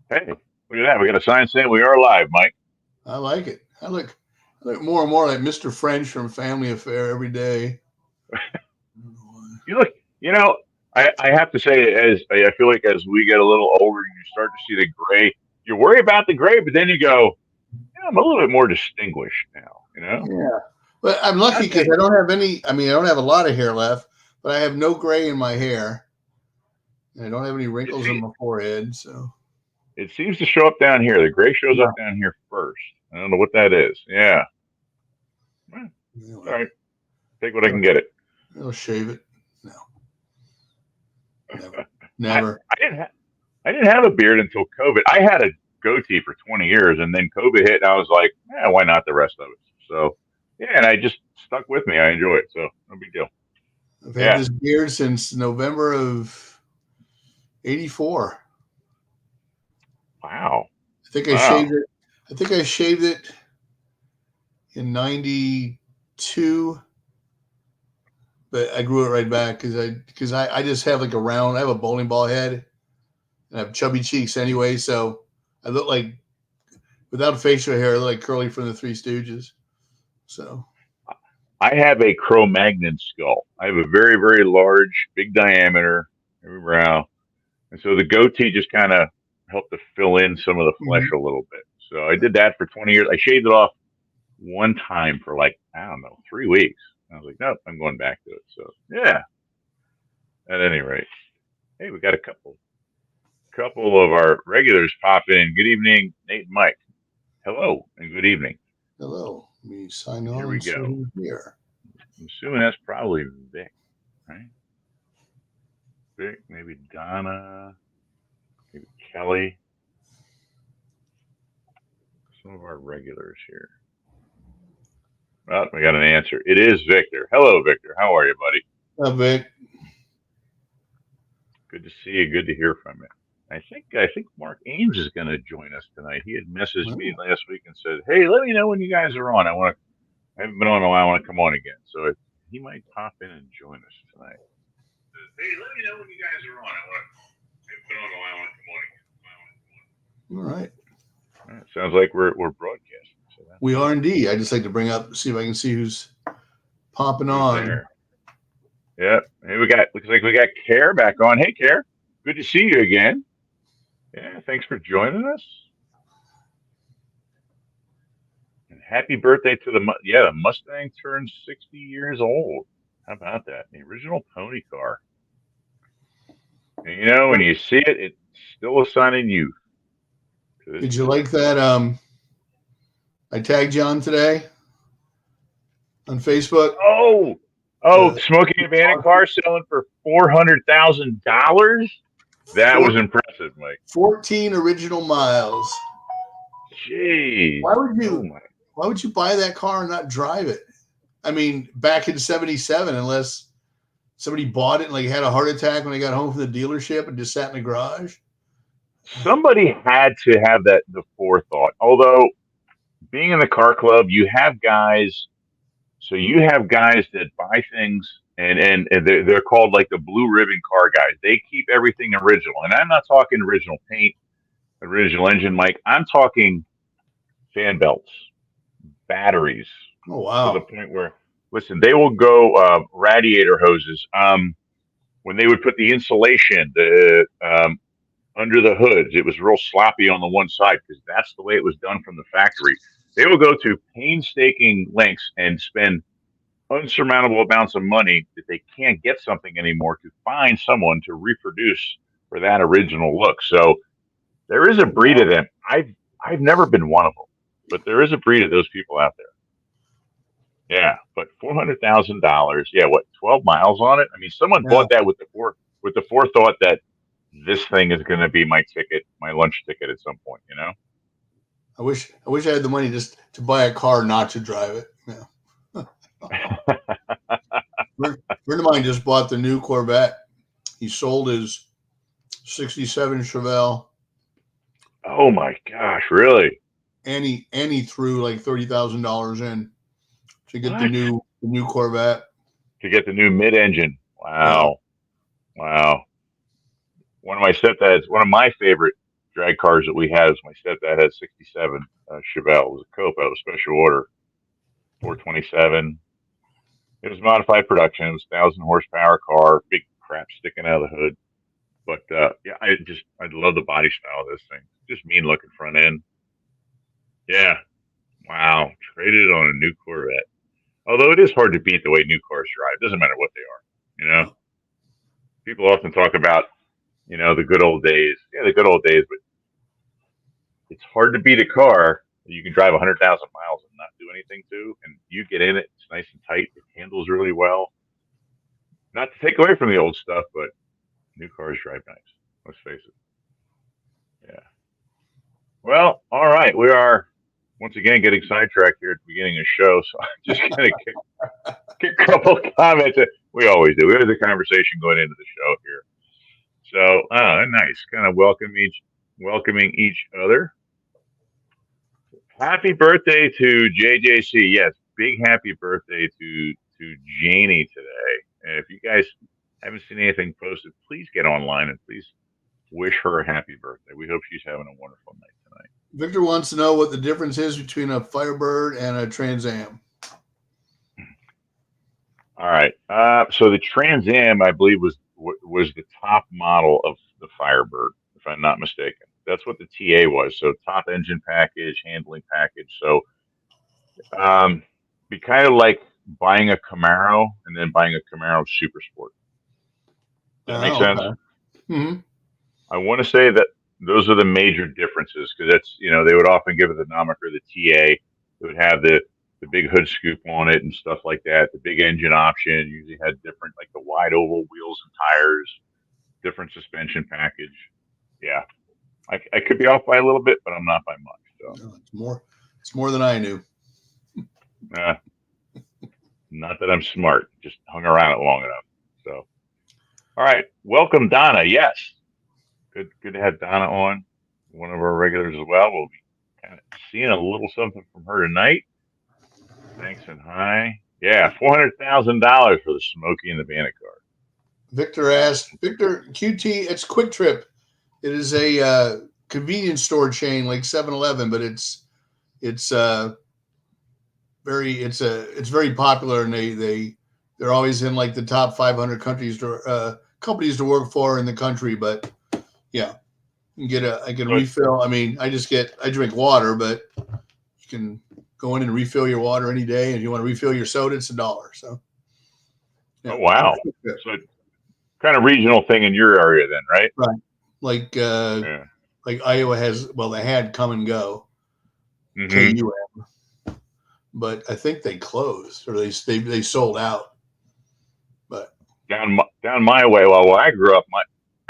Hey, look at that. We got a sign saying we are live, Mike. I like it. I look more and more like Mr. French from Family Affair every day. You look, you know, I have to say, as I feel like as we get a little older, you start to see the gray. You worry about the gray, but then you go, yeah, I'm a little bit more distinguished now. Yeah, but I'm lucky Not because that I don't have any. I mean, I don't have a lot of hair left, but I have no gray in my hair, and I don't have any you wrinkles on see, my forehead. So, it seems to show up down here. The gray shows up no, down here first. I don't know what that is. Yeah, well, all anyway, right. Take what I they'll, can get it. they'll shave it. No, never, I, never. I didn't have I didn't have a beard until COVID. I had a goatee for 20 years, and then COVID hit, and I was like, why not the rest of it? So, yeah, and I just stuck with me. I enjoy it, so no big deal. I've had Yeah. this beard since November of '84. Wow. I think I Wow. shaved it. I think I shaved it in '92, but I grew it right back because I just have like a round. I have a bowling ball head and I have chubby cheeks anyway, so I look like without facial hair, I look like Curly from the Three Stooges. So I have a Cro Magnon skull. I have a very, very large, big diameter, every brow. And so the goatee just kind of helped to fill in some of the flesh mhm. a little bit. So I did that for 20 years. I shaved it off one time for like, I don't know, 3 weeks. I was like, nope, I'm going back to it. So, yeah, at any rate. Hey, we got a couple of our regulars pop in. Good evening, Nate and Mike. Hello and good evening. Hello, let me sign Here on we and see go. who's here. I'm assuming that's probably Vic, right? Vic, maybe Donna, maybe Kelly. Some of our regulars here. Well, we got an answer. It is Victor. Hello, Victor. How are you, buddy? Vic. Good to see you. Good to hear from you. I think Mark Ames is going to join us tonight. He had messaged me Oh, last week and said, "Hey, let me know when you guys are on. I haven't been on in a while. I want to come on again." So he might pop in and join us tonight. Hey, let me know when you guys are on. I haven't been on in a while. I want to come on again. all right. All right, sounds like we're broadcasting, so that's We are good. indeed. I just like to bring up, see if I can see who's popping Who's on. there? Yep. Hey, we got looks like we got Care back on. Hey, Care. Good to see you again. Yeah, thanks for joining us. And happy birthday to the Mustang turned 60 years old. How about that? The original pony car. And when you see it, it's still a sign of youth to this Did you day. like that? I tagged you on today on Facebook. Oh, oh, The smoking abandoned car selling for $400,000. That was four, impressive, Mike. 14 original miles. Jeez. Why would Oh you? my. Why would you buy that car and not drive it? I mean, back in '77, unless somebody bought it and like had a heart attack when they got home from the dealership and just sat in the garage. Somebody had to have the forethought. Although being in the car club, you have guys. So you have guys that buy things, and they're called like the blue ribbon car guys. They keep everything original, and I'm not talking original paint, original engine, Mike. I'm talking fan belts, batteries, Oh to the wow! point where, listen, they will go radiator hoses. When they would put the insulation under the hoods, it was real sloppy on the one side because that's the way it was done from the factory. They will go to painstaking lengths and spend unsurmountable amounts of money that they can't get something anymore to find someone to reproduce for that original look. So there is a breed of them. I've never been one of them, but there is a breed of those people out there. Yeah, but $400,000. Yeah, what 12 miles on it? I mean, someone Yeah, bought that with the forethought that this thing is going to be my ticket, my lunch ticket at some point. I wish I had the money just to buy a car, not to drive it. Yeah. Friend of mine just bought the new Corvette. He sold his '67 Chevelle, Oh my gosh, really? and he threw like $30,000 in to get the What? new Corvette. To get the new mid-engine? Yeah. Wow, wow. One of my stepdads, one of my favorite drag cars that we had. My stepdad had 67 Chevelle. It was a Cope out of special order, 427. It was modified production. It was 1,000 horsepower car, big crap sticking out of the hood. But yeah, I love the body style of this thing. Just mean looking front end. Yeah, wow, traded on a new Corvette. Although it is hard to beat the way new cars drive. Doesn't matter what they are. You know, people often talk about the good old days. Yeah, the good old days, but it's hard to beat a car that you can drive 100,000 miles and not do anything to. And you get in it, it's nice and tight. It handles really well. Not to take away from the old stuff, but new cars drive nice. Let's face it. Yeah. Well, all right. We are once again getting sidetracked here at the beginning of the show. So I'm just going to kick a couple of comments. We always do. We have the conversation going into the show here. So, nice. Kind of welcoming each other. Happy birthday to JJC. Yes, big happy birthday to Janie today. And if you guys haven't seen anything posted, please get online and please wish her a happy birthday. We hope she's having a wonderful night tonight. Victor wants to know what the difference is between a Firebird and a Trans Am. All right. So the Trans Am, I believe, was the top model of the Firebird, if I'm not mistaken. That's what the TA was. So top engine package, handling package. So be kind of like buying a Camaro and then buying a Camaro Super Sport. Does that make sense? Okay. Mm-hmm. I want to say that those are the major differences because that's, they would often give it the moniker, the TA. It would have the big hood scoop on it and stuff like that. The big engine option usually had different, like the wide oval wheels and tires, different suspension package. Yeah. I could be off by a little bit, but I'm not by much. So no, it's more than I knew. Not that I'm smart, just hung around it long enough. So, all right, welcome Donna. Yes, good to have Donna on, one of our regulars as well. We'll be kind of seeing a little something from her tonight. Thanks and hi. Yeah, $400,000 for the Smokey and the Bandit car. Victor QT. It's Quick Trip. It is a convenience store chain like 7-Eleven, but it's very popular, and they're always in like the top 500 companies to work for in the country. But yeah, you can I can refill. I mean, I drink water, but you can go in and refill your water any day. And if you want to refill your soda, it's $1. So yeah. Oh wow, so kind of regional thing in your area then, right? Right. Like Iowa has, they had Come and Go, KUM, but I think they closed or they sold out. But down my way, well, where I grew up,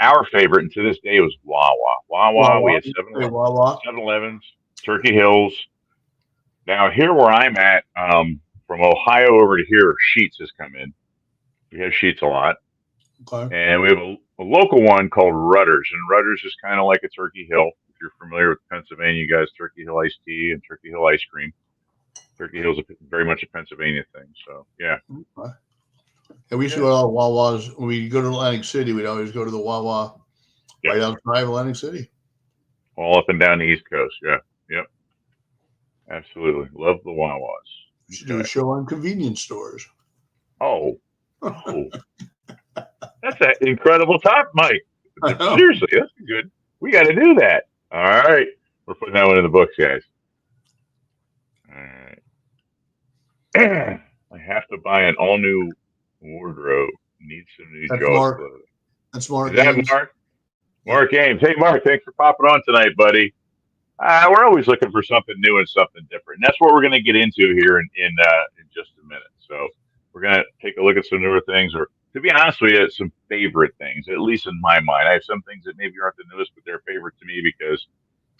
our favorite, and to this day, was Wawa. We had 7-Elevens, Turkey Hills. Now here where I'm at, from Ohio over to here, Sheetz has come in. We have Sheetz a lot. Okay. And we have a local one called Rutter's, and Rutter's is kind of like a Turkey Hill. If you're familiar with Pennsylvania, guys, Turkey Hill iced tea and Turkey Hill ice cream. Turkey Hill is very much a Pennsylvania thing. So yeah. Okay. And we used to go to all Wawas. When we go to Atlantic City, we'd always go to the Wawa right outside Atlantic City. All up and down the East Coast. Yeah. Yep. Absolutely. Love the Wawas. We should do a show on convenience stores. Oh. That's an incredible top, Mike. Seriously, that's good. We got to do that. All right. We're putting that one in the books, guys. All right. I have to buy an all-new wardrobe. Need some new Jaws clothes. That's Mark. Is that Mark? Mark Ames. Hey, Mark, thanks for popping on tonight, buddy. We're always looking for something new and something different. And that's what we're going to get into here in just a minute. So we're going to take a look at some newer things, or to be honest with you, some favorite things, at least in my mind. I have some things that maybe aren't the newest, but they're favorite to me because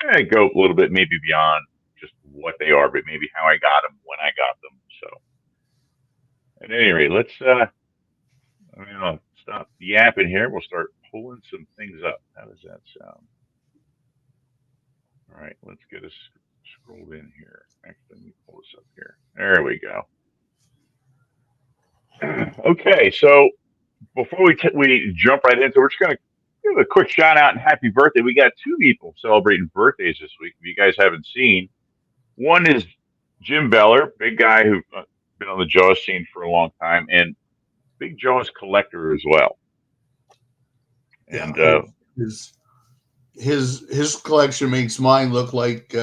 I go a little bit maybe beyond just what they are, but maybe how I got them, when I got them. So at any rate, let's I'll stop yapping here. We'll start pulling some things up. How does that sound? All right, let's get us scrolled in here. Actually, let me pull this up here. There we go. Okay, so before we jump right into it, we're just going to give a quick shout out and happy birthday. We got two people celebrating birthdays this week. If you guys haven't seen, one is Jim Beller, big guy who been on the Jaws scene for a long time, and big Jaws collector as well. Yeah, And his collection makes mine look like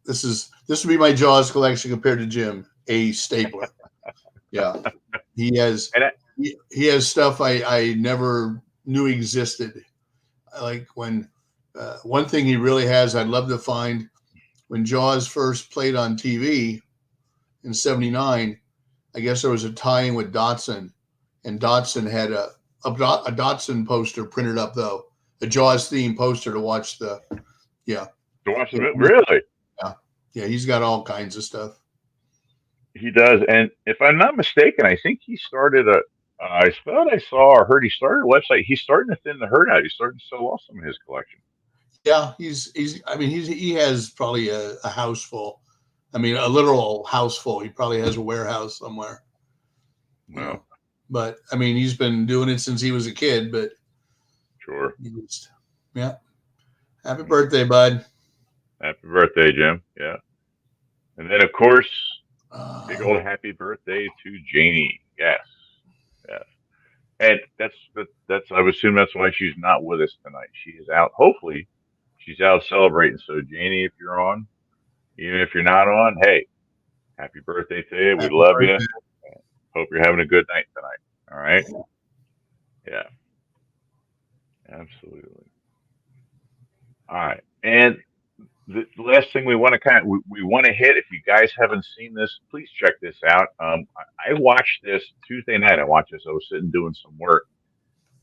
this would be my Jaws collection compared to Jim, a stapler. Yeah, he has he has stuff I never knew existed. Like when one thing he really has, I'd love to find when Jaws first played on TV in '79. I guess there was a tie-in with Datsun, and Datsun had a Datsun poster printed up, though, a Jaws theme poster to watch the to watch the really. Yeah, he's got all kinds of stuff. He does, and if I'm not mistaken, I think he started I thought I saw or heard he started a website. He's starting to thin the herd out. He's starting to sell off some of his collection. Yeah, I mean, he has probably a house full. I mean, a literal house full. He probably has a warehouse somewhere. No, but I mean, he's been doing it since he was a kid. But sure, yeah. Happy birthday, bud. Happy birthday, Jim. Yeah, and then of course, big old happy birthday to Janie. Yes, yes. And that's I would assume that's why she's not with us tonight. She is out. Hopefully, she's out celebrating. So, Janie, if you're on, even if you're not on, hey, happy birthday to you. We love you. Hope you're having a good night tonight. All right. Yeah. Absolutely. All right. And the last thing we want to we want to hit. If you guys haven't seen this, please check this out. I watched this Tuesday night. I watched this. I was sitting doing some work.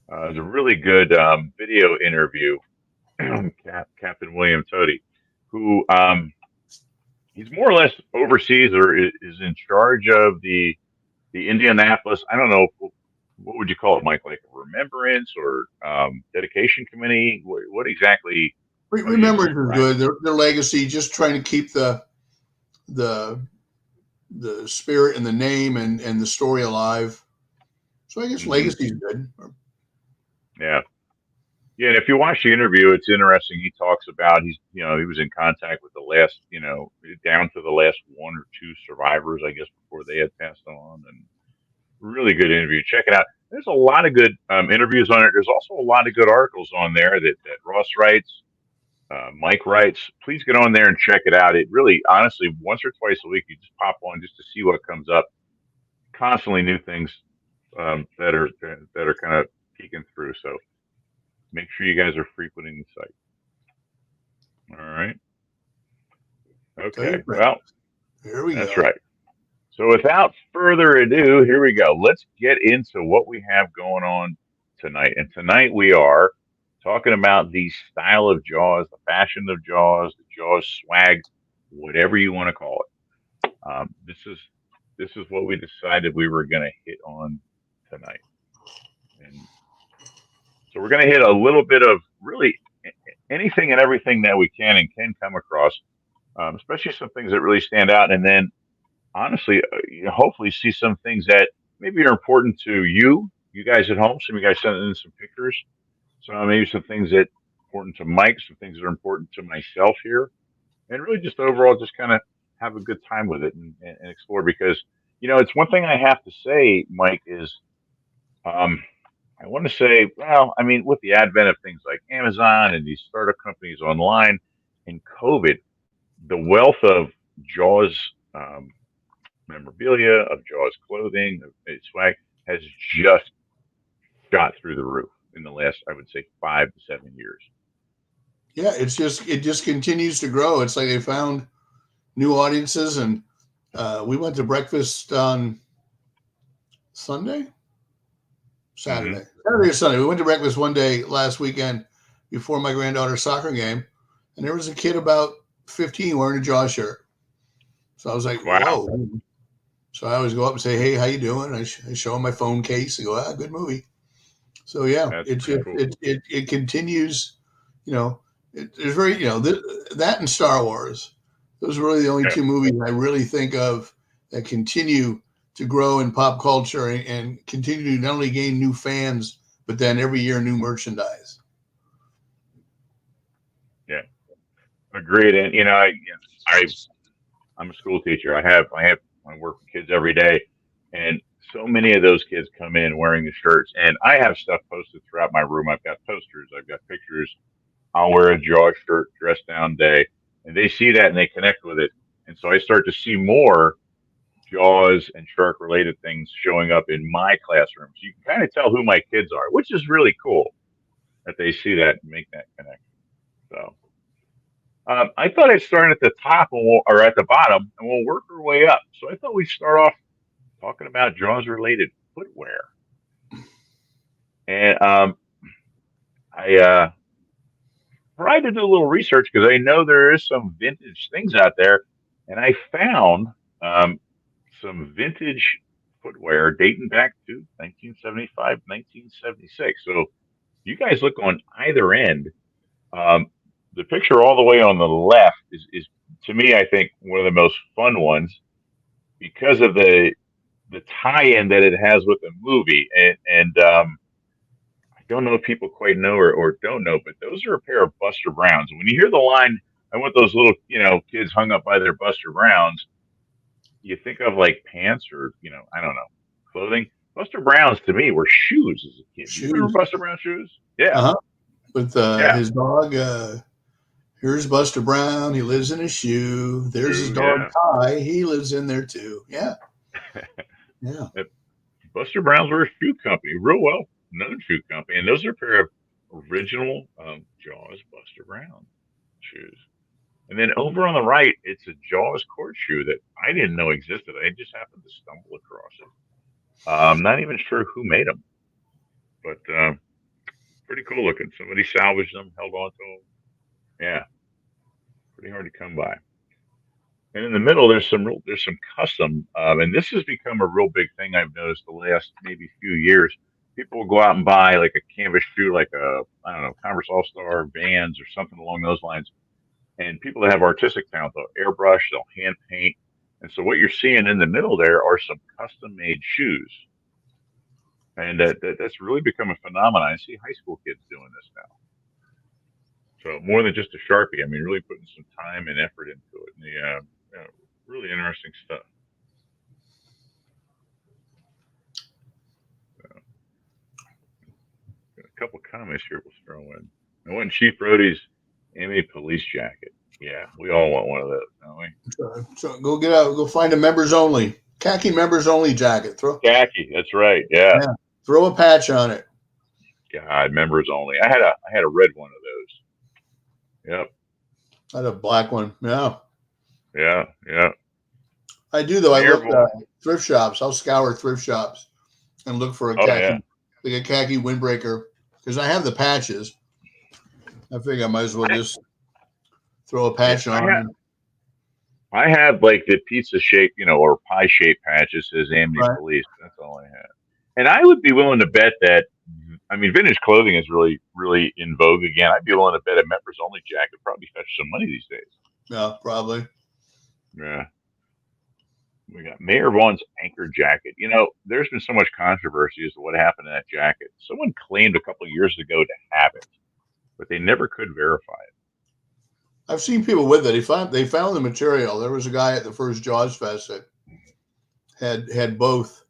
It was a really good video interview. Captain William Toty, who he's more or less oversees or is in charge of the Indianapolis. I don't know what would you call it, Mike? Like a remembrance or dedication committee? What exactly? Remembrance is good. Their legacy, just trying to keep the spirit and the name and the story alive. So I guess legacy is good. Yeah. Yeah, and if you watch the interview, it's interesting. He talks about he was in contact with the last, down to the last one or two survivors, I guess, before they had passed on, and really good interview. Check it out. There's a lot of good interviews on it. There's also a lot of good articles on there that Ross writes, Mike writes. Please get on there and check it out. It really, honestly, once or twice a week, you just pop on just to see what comes up. Constantly new things that are kind of peeking through. So make sure you guys are frequenting the site. All right. Okay. Well, here we go. That's right. So without further ado, here we go. Let's get into what we have going on tonight. And tonight we are talking about the style of Jaws, the fashion of Jaws, the Jaws swag, whatever you want to call it. This is what we decided we were going to hit on tonight. And so we're going to hit a little bit of really anything and everything that we can and can come across, especially some things that really stand out. And then, honestly, hopefully see some things that maybe are important to you guys at home. Some of you guys sent in some pictures. So maybe some things that are important to Mike, some things that are important to myself here. And really just overall just kind of have a good time with it and explore. Because, it's one thing I have to say, Mike, is I want to say, well, I mean, with the advent of things like Amazon and these startup companies online and COVID, the wealth of Jaws memorabilia, of Jaws clothing, of swag has just shot through the roof in the last, I would say, 5 to 7 years. Yeah, it just continues to grow. It's like they found new audiences, and we went to breakfast on Saturday or Sunday. We went to breakfast one day last weekend before my granddaughter's soccer game, and there was a kid about 15 wearing a Jaws shirt. So I was like, wow. Whoa. So I always go up and say, hey, how you doing? I show him my phone case. I go, good movie. So yeah, it continues. It's very that and Star Wars. Those are really the only two movies I really think of that continue to grow in pop culture and continue to not only gain new fans but then every year new merchandise. Yeah, agreed. And I'm a school teacher. I work with kids every day, and so many of those kids come in wearing the shirts, and I have stuff posted throughout my room. I've got posters, I've got pictures. I'll wear a Jaws shirt, dress down day, and they see that and they connect with it, and so I start to see more Jaws and shark related things showing up in my classrooms. You can kind of tell who my kids are, which is really cool that they see that and make that connection. So. I thought I'd start at the top or at the bottom, and we'll work our way up. So I thought we'd start off talking about Jaws-related footwear. And I tried to do a little research because I know there is some vintage things out there, and I found some vintage footwear dating back to 1975, 1976. So you guys look on either end. The picture all the way on the left is to me, I think, one of the most fun ones because of the tie-in that it has with the movie. And I don't know if people quite know or don't know, but those are a pair of Buster Browns. When you hear the line, I want those little, kids hung up by their Buster Browns, you think of like pants or, I don't know, clothing. Buster Browns to me were shoes as a kid. Shoes. You remember Buster Brown shoes? Yeah. Uh-huh. With his dog, here's Buster Brown. He lives in a shoe. There's his dog, Ty. He lives in there too. Yeah. Yeah. Buster Brown's were a shoe company, real well known shoe company. And those are a pair of original Jaws Buster Brown shoes. And then over on the right, it's a Jaws court shoe that I didn't know existed. I just happened to stumble across it. I'm not even sure who made them, but pretty cool looking. Somebody salvaged them, held on to them. Yeah, pretty hard to come by. And in the middle, there's some custom, and this has become a real big thing. I've noticed the last maybe few years. People will go out and buy like a canvas shoe, like I don't know, Converse All Star, Vans, or something along those lines. And people that have artistic talent, they'll airbrush, they'll hand paint, and so what you're seeing in the middle there are some custom made shoes, and that's really become a phenomenon. I see high school kids doing this now. So more than just a Sharpie, I mean, really putting some time and effort into it. And really interesting stuff. So, got a couple comments here we'll throw in. I want Chief Brody's MA police jacket. Yeah, we all want one of those, don't we? So go find a members only, khaki members only jacket. Khaki, that's right. Yeah. Throw a patch on it. God, members only. I had a red one of those. Yep. I had a black one. Yeah. Yeah. I do though. I look thrift shops. I'll scour thrift shops and look for a khaki, like a khaki windbreaker, because I have the patches. I figure I might as well just throw a patch on. I have like the pizza shape, or pie shaped patches says Amity Police. That's all I have. And I would be willing to bet that, I mean, vintage clothing is really, really in vogue again. I'd be willing to bet a members only jacket probably fetch some money these days. Yeah, probably. Yeah. We got Mayor Vaughn's anchor jacket. There's been so much controversy as to what happened to that jacket. Someone claimed a couple of years ago to have it, but they never could verify it. I've seen people with it. They found the material. There was a guy at the first Jaws Fest that had both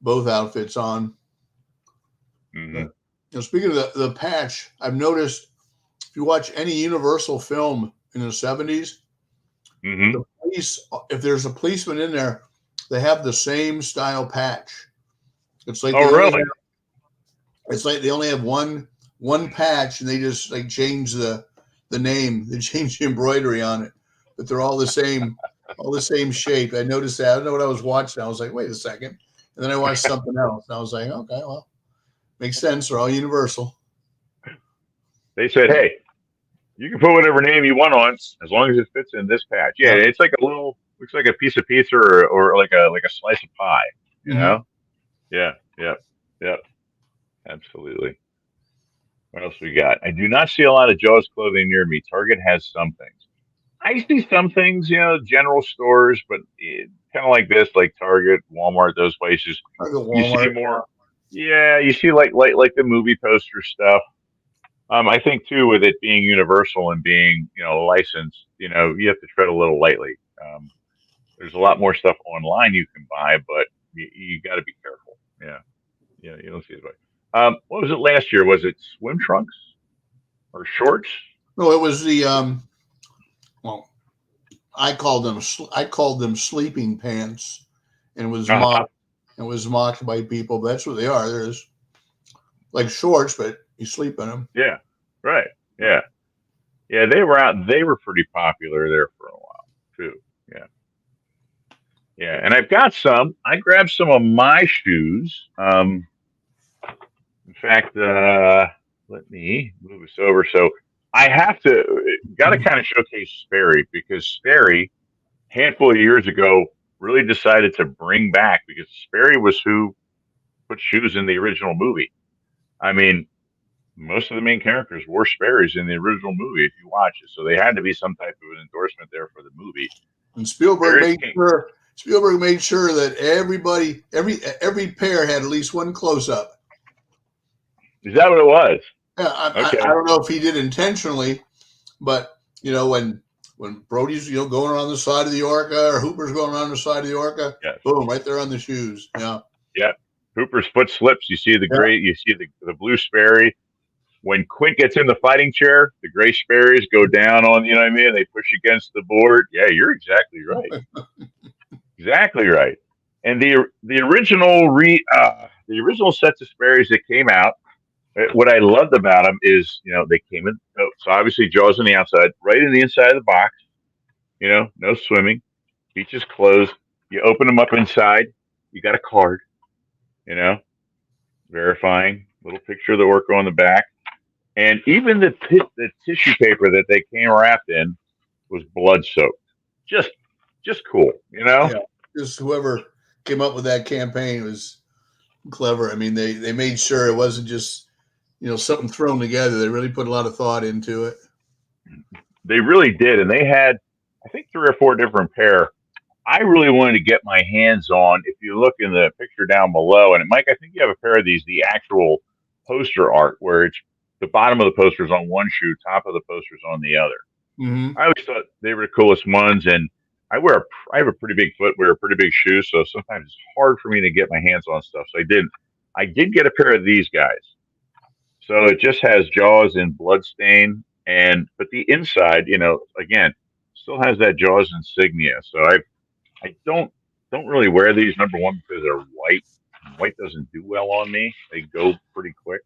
outfits on. Mm-hmm. Speaking of the patch, I've noticed if you watch any Universal film in the 70s, mm-hmm. the police, if there's a policeman in there, they have the same style patch. It's like it's like they only have one patch, and they just like change the name. They change the embroidery on it, but they're all the same shape. I noticed that. I don't know what I was watching. I was like, wait a second. And then I watched something else, and I was like, okay, well, makes sense. They're all Universal. They said, hey, you can put whatever name you want on as long as it fits in this patch. Yeah, it's like looks like a piece of pizza or like a slice of pie, you know? Yeah. Absolutely. What else we got? I do not see a lot of Jaws clothing near me. Target has some things. I see some things, general stores, but kind of like this, like Target, Walmart, those places. Walmart. You see more. Yeah, you see, like the movie poster stuff. I think too, with it being universal and being licensed, you have to tread a little lightly. There's a lot more stuff online you can buy, but you got to be careful. Yeah, yeah, you don't see it. What was it last year? Was it swim trunks or shorts? No, it was the well, I called them sleeping pants, and Uh-huh. it was mocked by people. But that's what they are. There's like shorts, but you sleep in them. Yeah, right. Yeah, yeah. They were out. They were pretty popular there for a while too. Yeah, yeah. And I've got some. I grabbed some of my shoes. In fact, let me move this over. So I have to got to kind of showcase Sperry because Sperry, handful of years ago, really decided to bring back because Sperry was who put shoes in the original movie. I mean, most of the main characters wore Sperry's in the original movie if you watch it, so they had to be some type of an endorsement there for the movie. And Sperry's came. Spielberg made sure that every pair had at least one close up. Is that what it was? Yeah, I Okay. don't know if he did intentionally, but when Brody's going around the side of the Orca or Hooper's going around the side of the Orca, Yes. boom, right there on the shoes. Yeah, Yeah. Hooper's foot slips. You see the yeah. gray. You see the blue Sperry. When Quint gets in the fighting chair, the gray Sperry's go down on. You know what I mean? They push against the board. Yeah, you're exactly right. Exactly right. And the original sets of Sperry's that came out. What I loved about them is they came in. So obviously Jaws on the outside, right in the inside of the box. No swimming. Beach is closed. You open them up inside. You got a card. You know, verifying little picture of the worker on the back, and even the tissue paper that they came wrapped in was blood soaked. Just just cool. Yeah. Just whoever came up with that campaign was clever. I mean, they made sure it wasn't just something thrown together. They really put a lot of thought into it. They really did, and they had I think 3 or 4 different pair. I really wanted to get my hands on. If you look in the picture down below, and Mike, I think you have a pair of these, the actual poster art, where it's the bottom of the poster is on one shoe, top of the poster is on the other. Mm-hmm. I always thought they were the coolest ones, and I have a pretty big foot, wear a pretty big shoe, so sometimes it's hard for me to get my hands on stuff. So I did get a pair of these guys. So it just has Jaws and Bloodstain, and but the inside, again, still has that Jaws insignia. So I don't really wear these. Number one because they're white. White doesn't do well on me. They go pretty quick.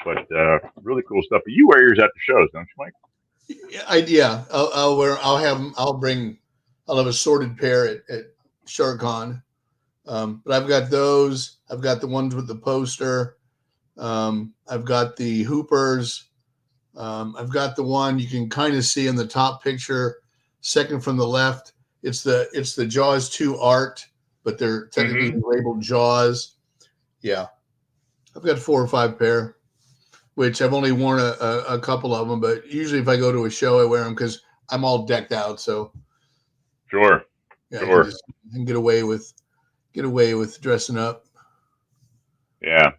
But really cool stuff. But you wear yours at the shows, don't you, Mike? Yeah. I'll wear. I'll have. I'll bring. I'll have a sorted pair at SharkCon. But I've got those. I've got the ones with the poster. I've got the Hoopers. I've got the one you can kind of see in the top picture, second from the left. It's the Jaws 2 art, but they're technically Mm-hmm. labeled Jaws. Yeah, I've got 4 or 5 pair, which I've only worn a couple of them. But usually, if I go to a show, I wear them because I'm all decked out. So Sure, yeah, sure. I can get away with dressing up. Yeah.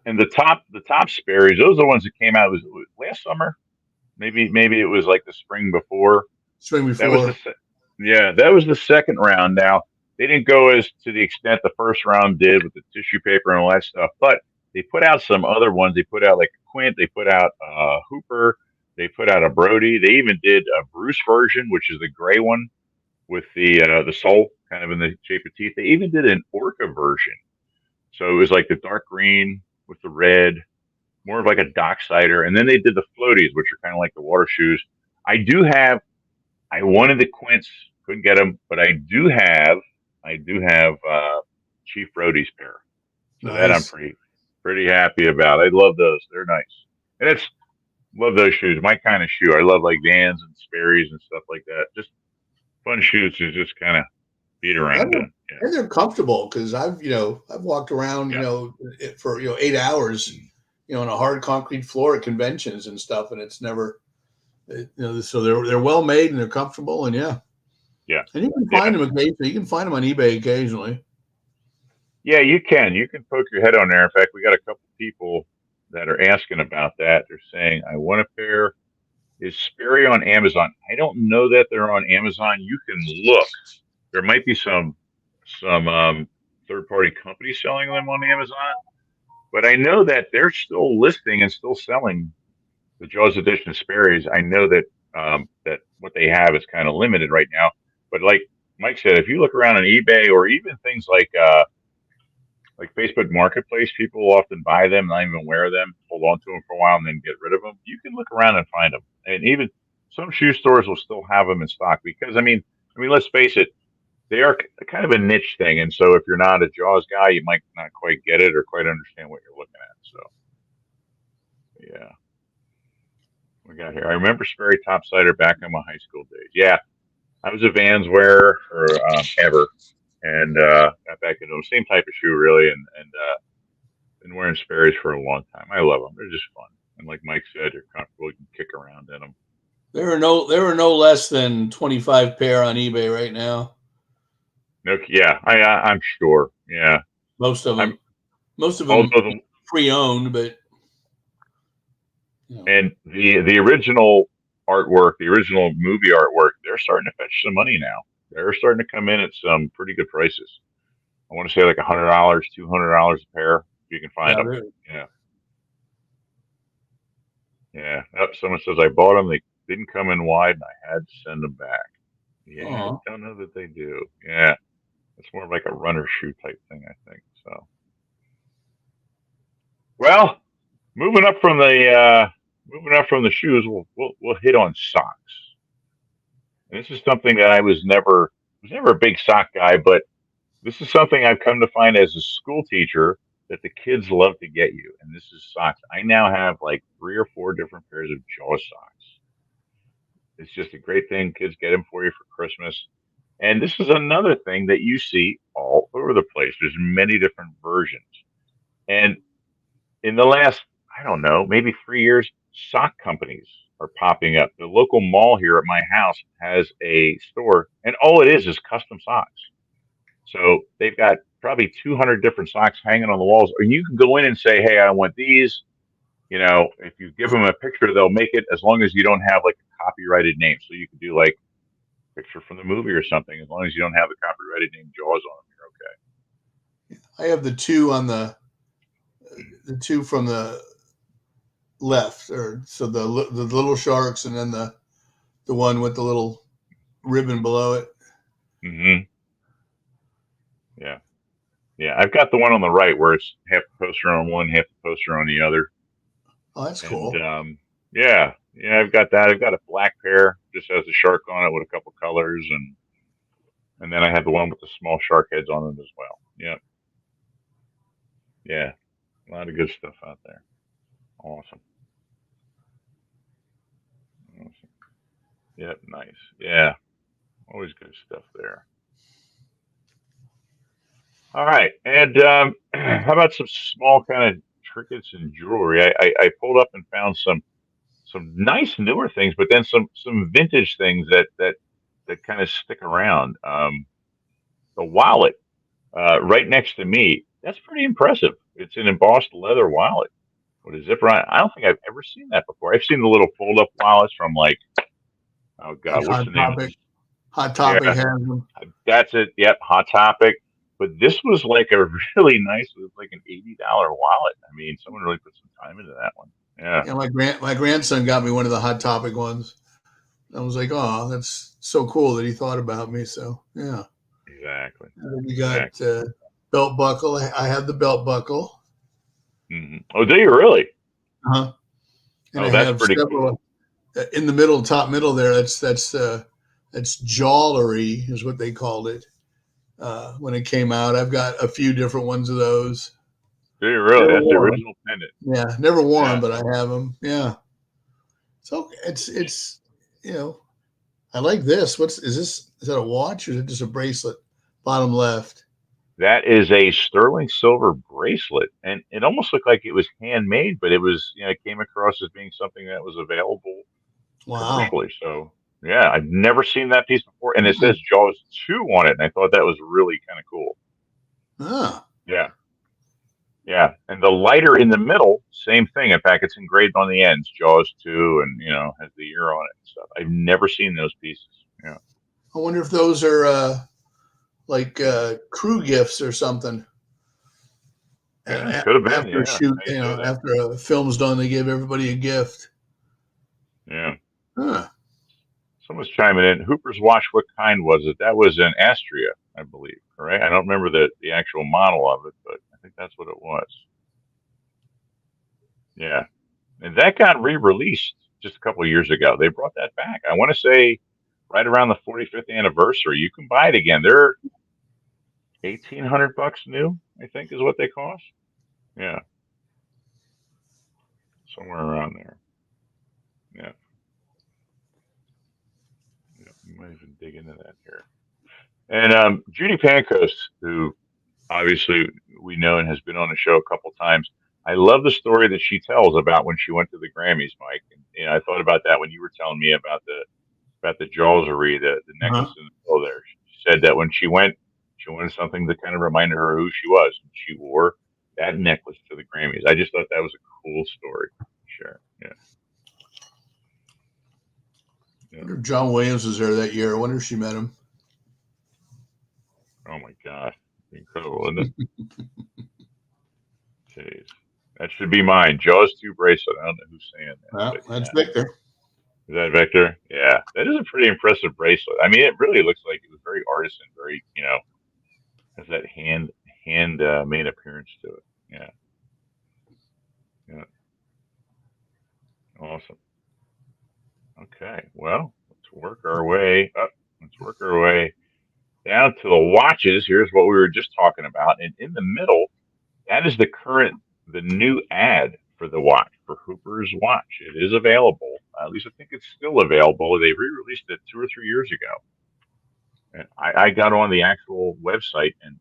And the top Sperry's, those are the ones that came out was last summer. Maybe it was like the spring before. Spring That was before. yeah, that was the second round. Now they didn't go as to the extent the first round did with the tissue paper and all that stuff, but they put out some other ones. They put out like a Quint. They put out Hooper. They put out a Brody. They even did a Bruce version, which is the gray one with the soul kind of in the shape of teeth. They even did an Orca version, so it was like the dark green with the red, more of like a docksider. And then they did the floaties, which are kind of like the water shoes. I do have I wanted the Quints, couldn't get them, but I do have Chief Brody's pair, so that I'm Nice. pretty happy about. I love those; they're nice, and it's love those shoes. My kind of shoe. I love like Vans and Sperry's and stuff like that. Just fun shoes to just kind of beat And around they're, in. Yeah, and they're comfortable because I've walked around yeah, for 8 hours on a hard concrete floor at conventions and stuff, and it's never so they're well made and they're comfortable, and yeah, yeah, and you can yeah. find them occasionally. You can find them on eBay occasionally. Yeah, you can. You can poke your head on there. In fact, we got a couple people that are asking about that. They're saying, I want a pair. Is Sperry on Amazon? I don't know that they're on Amazon. You can look. There might be some third party companies selling them on Amazon, but I know that they're still listing and still selling the Jaws edition Sperry's. I know that that what they have is kind of limited right now. But like Mike said, if you look around on eBay or even things like Facebook Marketplace, people will often buy them, not even wear them, hold on to them for a while, and then get rid of them. You can look around and find them, and even some shoe stores will still have them in stock because I mean, let's face it, they are kind of a niche thing, and so if you're not a Jaws guy, you might not quite get it or quite understand what you're looking at. So yeah, we got here. I remember Sperry Topsider back in my high school days. Yeah, I was a Vans wearer for ever, and got back into the same type of shoe really, and been wearing Sperry's for a long time. I love them. They're just fun. And like Mike said, you're comfortable. You can kick around in them. There are no less than 25 pair on eBay right now. No, yeah, I'm sure. Yeah, Most of I'm them, most of them although the pre-owned, but you know, and the original artwork, the original movie artwork, they're starting to fetch some money now. They're starting to come in at some pretty good prices. I want to say like $100, $200 a pair if you can find yeah, them. Yeah, yeah. Yep, someone says I bought them. They didn't come in wide, and I had to send them back. Yeah, I oh, don't know that they do. Yeah, it's more of like a runner shoe type thing, I think. So, well, moving up from the shoes, we'll hit on socks. And this is something that I was never a big sock guy, but this is something I've come to find as a school teacher that the kids love to get you, and this is socks. I now have like 3 or 4 different pairs of Jaws socks. It's just a great thing. Kids get them for you for Christmas. And this is another thing that you see all over the place. There's many different versions. And in the last, I don't know, maybe 3 years, sock companies are popping up. The local mall here at my house has a store, and all it is custom socks. So they've got probably 200 different socks hanging on the walls, or you can go in and say, "Hey, I want these." You know, if you give them a picture, they'll make it as long as you don't have like a copyrighted name. So you could do like a picture from the movie or something, as long as you don't have the copyrighted name Jaws on them, you're I have the two from the left, or so the little sharks, and then the one with the little ribbon below it. okay. Yeah, yeah. I've got the one on the right where it's half the poster on one, half the poster on the other, Oh, that's and cool. yeah, yeah. I've got that. I've got a black pair, just has a shark on it with a couple colors, and then I have the one with the small shark heads on it as well. Yeah, yeah. A lot of good stuff out there. Awesome. Awesome. Yep, nice. Yeah, always good stuff there. All right, and how about some small kind of trinkets and jewelry? I pulled up and found some nice newer things, but then some vintage things that kind of stick around. The wallet right next to me, that's pretty impressive. It's an embossed leather wallet with a zipper on it. I don't think I've ever seen that before. I've seen the little fold up wallets from like, oh Like God, what's the name of this? Hot Topic Yeah, has them. that's it. Yep, Hot Topic. But this was like a really nice, it was like an $80 wallet. I mean, someone really put some time into that one. Yeah, Yeah, my grandson got me one of the Hot Topic ones. I was like, oh, that's so cool that he thought about me. So yeah, exactly. and then we got Exactly. belt buckle. I have the belt buckle, Oh, do you really? uh-huh. And Oh, I that's have pretty cool. several in the middle, top middle there. That's jewelry is what they called it when it came out. I've got a few different ones of those. Do you really? Never That's the wore them. original pendant. Yeah, never wore them, Yeah, but I have them. Yeah, so it's you know I like this. What's is this? Is that a watch or is it just a bracelet? Bottom left. that is a sterling silver bracelet, and it almost looked like it was handmade, but it was, it came across as being something that was available Wow. commercially. So, yeah, I've never seen that piece before, and it Mm. says Jaws 2 on it, and I thought that was really kind of cool. Ah. Yeah. Yeah. And the lighter in the middle, same thing. In fact, it's engraved on the ends, Jaws 2, and, has the year on it and stuff. I've never seen those pieces. Yeah. I wonder if those are like crew gifts or something. Yeah. Could have been. After a Yeah. shoot, How you say that? after a film's done, they give everybody a gift. Yeah. Huh. Someone's chiming in. Hooper's watch, what kind was it? That was an Astria, I believe. Correct? I don't remember the actual model of it, but I think that's what it was. Yeah. And that got re-released just a couple of years ago. They brought that back. I want to say right around the 45th anniversary. You can buy it again. They're 1,800 bucks new, I think, is what they cost. Yeah, somewhere around there. Yeah, yeah. You might even dig into that here. And Judy Pankos, who obviously we know and has been on the show a couple times. I love the story that she tells about when she went to the Grammys, Mike. And, I thought about that when you were telling me about the jewelry, the necklace Uh-huh. in the middle there. She said that when she went, she wanted something that kind of reminded her who she was, and she wore that necklace to the Grammys. I just thought that was a cool story. Sure. Yeah. I Yeah. wonder if John Williams was there that year. I wonder if she met him. Oh my gosh. Incredible, isn't it? Jeez. That should be mine. Jaws 2 bracelet. I don't know who's saying that, Well, but that's yeah. Victor. Is that Victor? Yeah. That is a pretty impressive bracelet. I mean, it really looks like it was very artisan, very, has that hand made appearance to it. Yeah. Yeah. Awesome. Okay. Well, let's work our way up. Let's work our way down to the watches. Here's what we were just talking about. And in the middle, that is the new ad for the watch, for Hooper's watch. It is available. At least I think it's still available. They re released it 2 or 3 years ago. And I got on the actual website and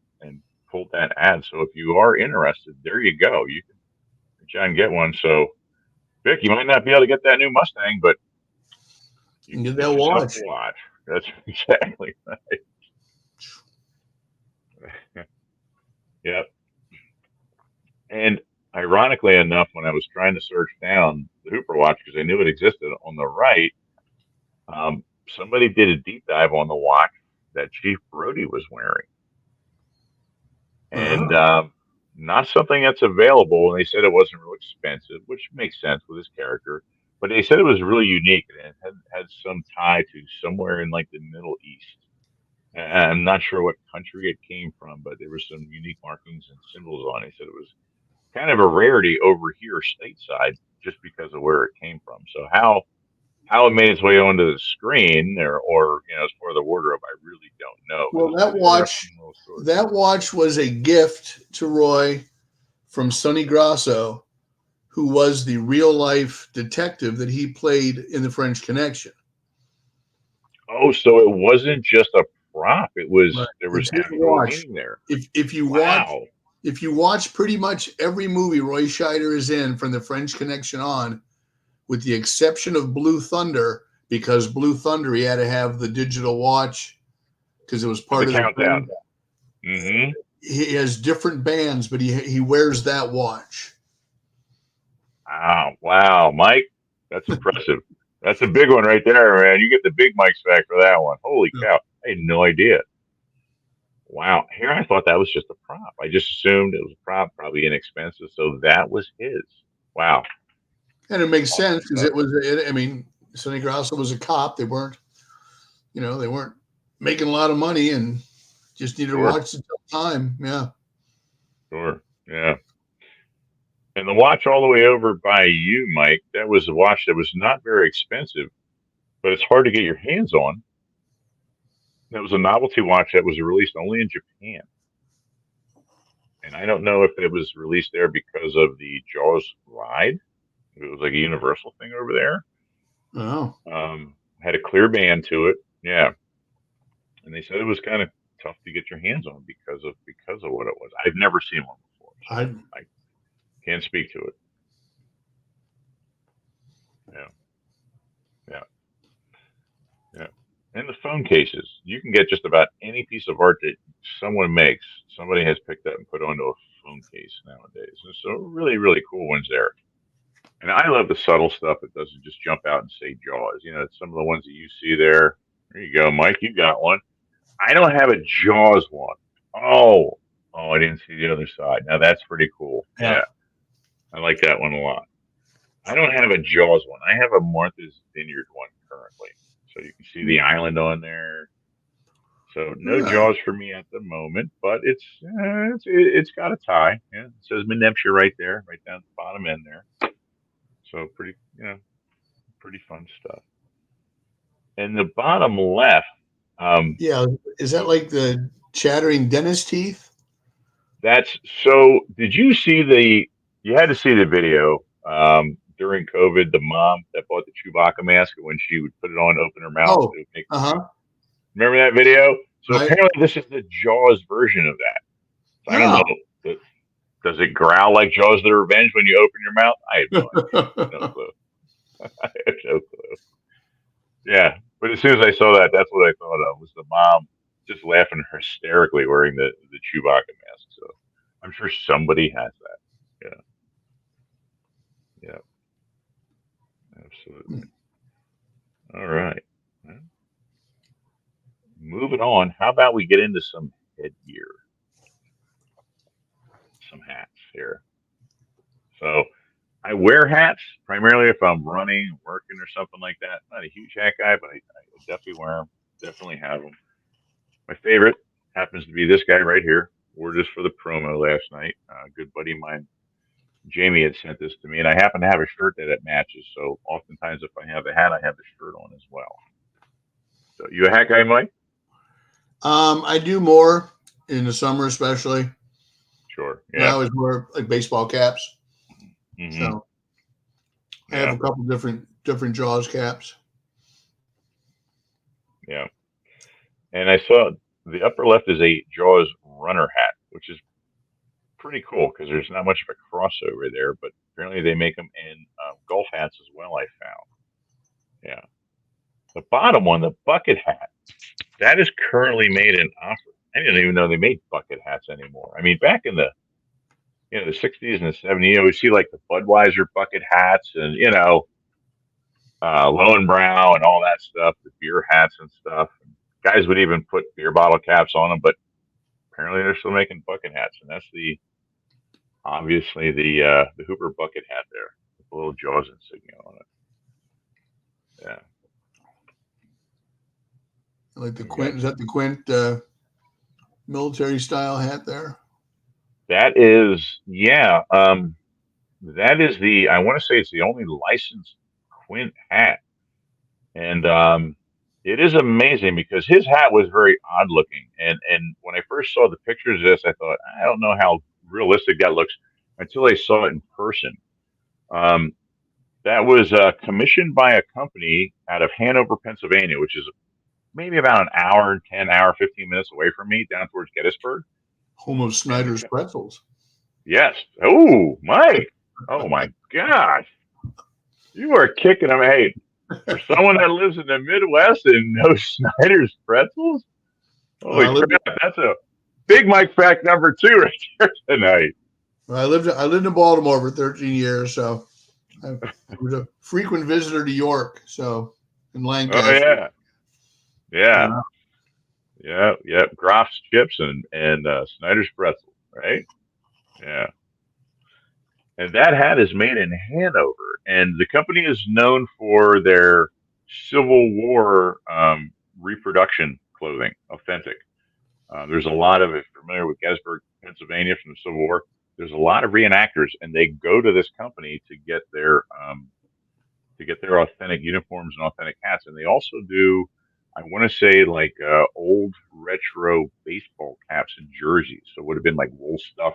pulled that ad. So if you are interested, there you go. You can reach out and get one. So, Vic, you might not be able to get that new Mustang, but you And can get get that yourself watch. a watch. That's exactly right. Yep. And ironically enough, when I was trying to search down the Hooper watch because I knew it existed on the right, somebody did a deep dive on the watch that Chief Brody was wearing, and Uh-huh. not something that's available. And they said it wasn't real expensive, which makes sense with his character. But they said it was really unique and it had some tie to somewhere in like the Middle East. And I'm not sure what country it came from, but there were some unique markings and symbols on it. He said it was kind of a rarity over here stateside just because of where it came from. So how it made its way onto the screen or as part of the wardrobe, I really don't know. But it Well, was an interesting little story. that watch was a gift to Roy from Sonny Grasso, who was the real life detective that he played in The French Connection. Oh, so it wasn't just a prop. It Right. was there was It's his actual watch. meaning there. If Wow. you watch pretty much every movie Roy Scheider is in from The French Connection on, with the exception of Blue Thunder, because Blue Thunder he had to have the digital watch because it was For the part of the countdown. thing. Mm-hmm. He has different bands, but he wears that watch. Wow, Mike, that's impressive. That's a big one right there, man. You get the big Mike's back for that one. Holy cow! I had no idea. Wow. Here I thought that was just a prop. I just assumed it was a prop, probably inexpensive. So that was his. Wow. And it makes Awesome sense because stuff. I mean, Sonny Grasso was a cop. They weren't making a lot of money and just needed to Sure. watch the time. Yeah. Sure. Yeah. And the watch all the way over by you, Mike, that was a watch that was not very expensive, but it's hard to get your hands on. That was a novelty watch that was released only in Japan. And I don't know if it was released there because of the Jaws ride. If it was like a universal thing over there. Oh. Had a clear band to it. Yeah. And they said it was kind of tough to get your hands on because of what it was. I've never seen one before, so I I can't speak to it. Yeah, yeah, yeah. And the phone cases, you can get just about any piece of art that someone makes, somebody has picked up and put onto a phone case nowadays. And so really, really cool ones there. And I love the subtle stuff that doesn't just jump out and say Jaws. You know, some of the ones that you see there. There you go, Mike. You got one. I don't have a Jaws one. Oh, I didn't see the other side. Now that's pretty cool. Yeah. Yeah, I like that one a lot. I don't have a Jaws one. I have a Martha's Vineyard one currently. So you can see the island on there. So no Yeah. Jaws for me at the moment, but it's got a tie. Yeah, it says Menepsha right there, right down at the bottom end there. So pretty, pretty fun stuff. And the bottom left, Yeah. Is that like the chattering dentist teeth? that's so. Did you see the? You had to see the video during COVID. The mom that bought the Chewbacca mask, and when she would put it on, open her mouth, Oh, it would make. uh-huh. Remember that video? So Right. apparently, this is the Jaws version of that. So I don't Oh. know. Does it growl like Jaws the Revenge when you open your mouth? I have no idea. No clue. I have no clue. Yeah, but as soon as I saw that, that's what I thought of was the mom just laughing hysterically wearing the Chewbacca mask. So I'm sure somebody has that. Yeah, yeah, absolutely. All right. Well, moving on. How about we get into some headgear, some hats here. So I wear hats primarily if I'm running, working, or something like that. Not a huge hat guy, but I definitely wear them. Definitely have them. My favorite happens to be this guy right here. Wore this for the promo last night. A good buddy of mine, Jamie, had sent this to me, and I happen to have a shirt that it matches. So oftentimes, if I have a hat, I have the shirt on as well. So you a hat guy, Mike? I do more in the summer, especially. Sure. I Yeah. always wear like baseball caps. Hmm. So I have Yeah. a couple different Jaws caps. Yeah. And I saw the upper left is a Jaws runner hat, which is pretty cool because there's not much of a crossover there. But apparently, they make them in golf hats as well. I found. Yeah. The bottom one, the bucket hat, that is currently made in offer. I didn't even know they made bucket hats anymore. I mean, back in the 60s and the 70s, you always see like the Budweiser bucket hats and Lowenbrow and all that stuff, the beer hats and stuff. Guys would even put beer bottle caps on them, but apparently they're still making bucket hats, and that's obviously the Hooper bucket hat there, with the little Jaws insignia on it. Yeah. Like the We Quint, got is that the Quint military style hat there? that is yeah. That is I want to say it's the only licensed Quint hat, and it is amazing because his hat was very odd looking, and when I first saw the pictures of this, I thought I don't know how realistic that looks until I saw it in person. Um, that was commissioned by a company out of Hanover, Pennsylvania, which is maybe about an hour, 15 minutes away from me, down towards Gettysburg. Home of And Snyder's Pretzels. yes, oh Mike, oh my gosh, you are kicking them. Hey, for someone that lives in the Midwest and knows Snyder's pretzels, I holy lived crap, that's a big Mike fact number two right there tonight. I lived in Baltimore for 13 years, so I was a frequent visitor to York, so in Oh Lancaster. yeah, yeah, Uh, yeah. Groff's chips and Snyder's pretzels, right? Yeah. And that hat is made in Hanover, and the company is known for their Civil War reproduction clothing, authentic. There's a lot of, if you're familiar with Gettysburg, Pennsylvania from the Civil War, there's a lot of reenactors, and they go to this company to get their authentic uniforms and authentic hats, and they also do, I want to say, like old retro baseball caps and jerseys. So it would have been like wool stuff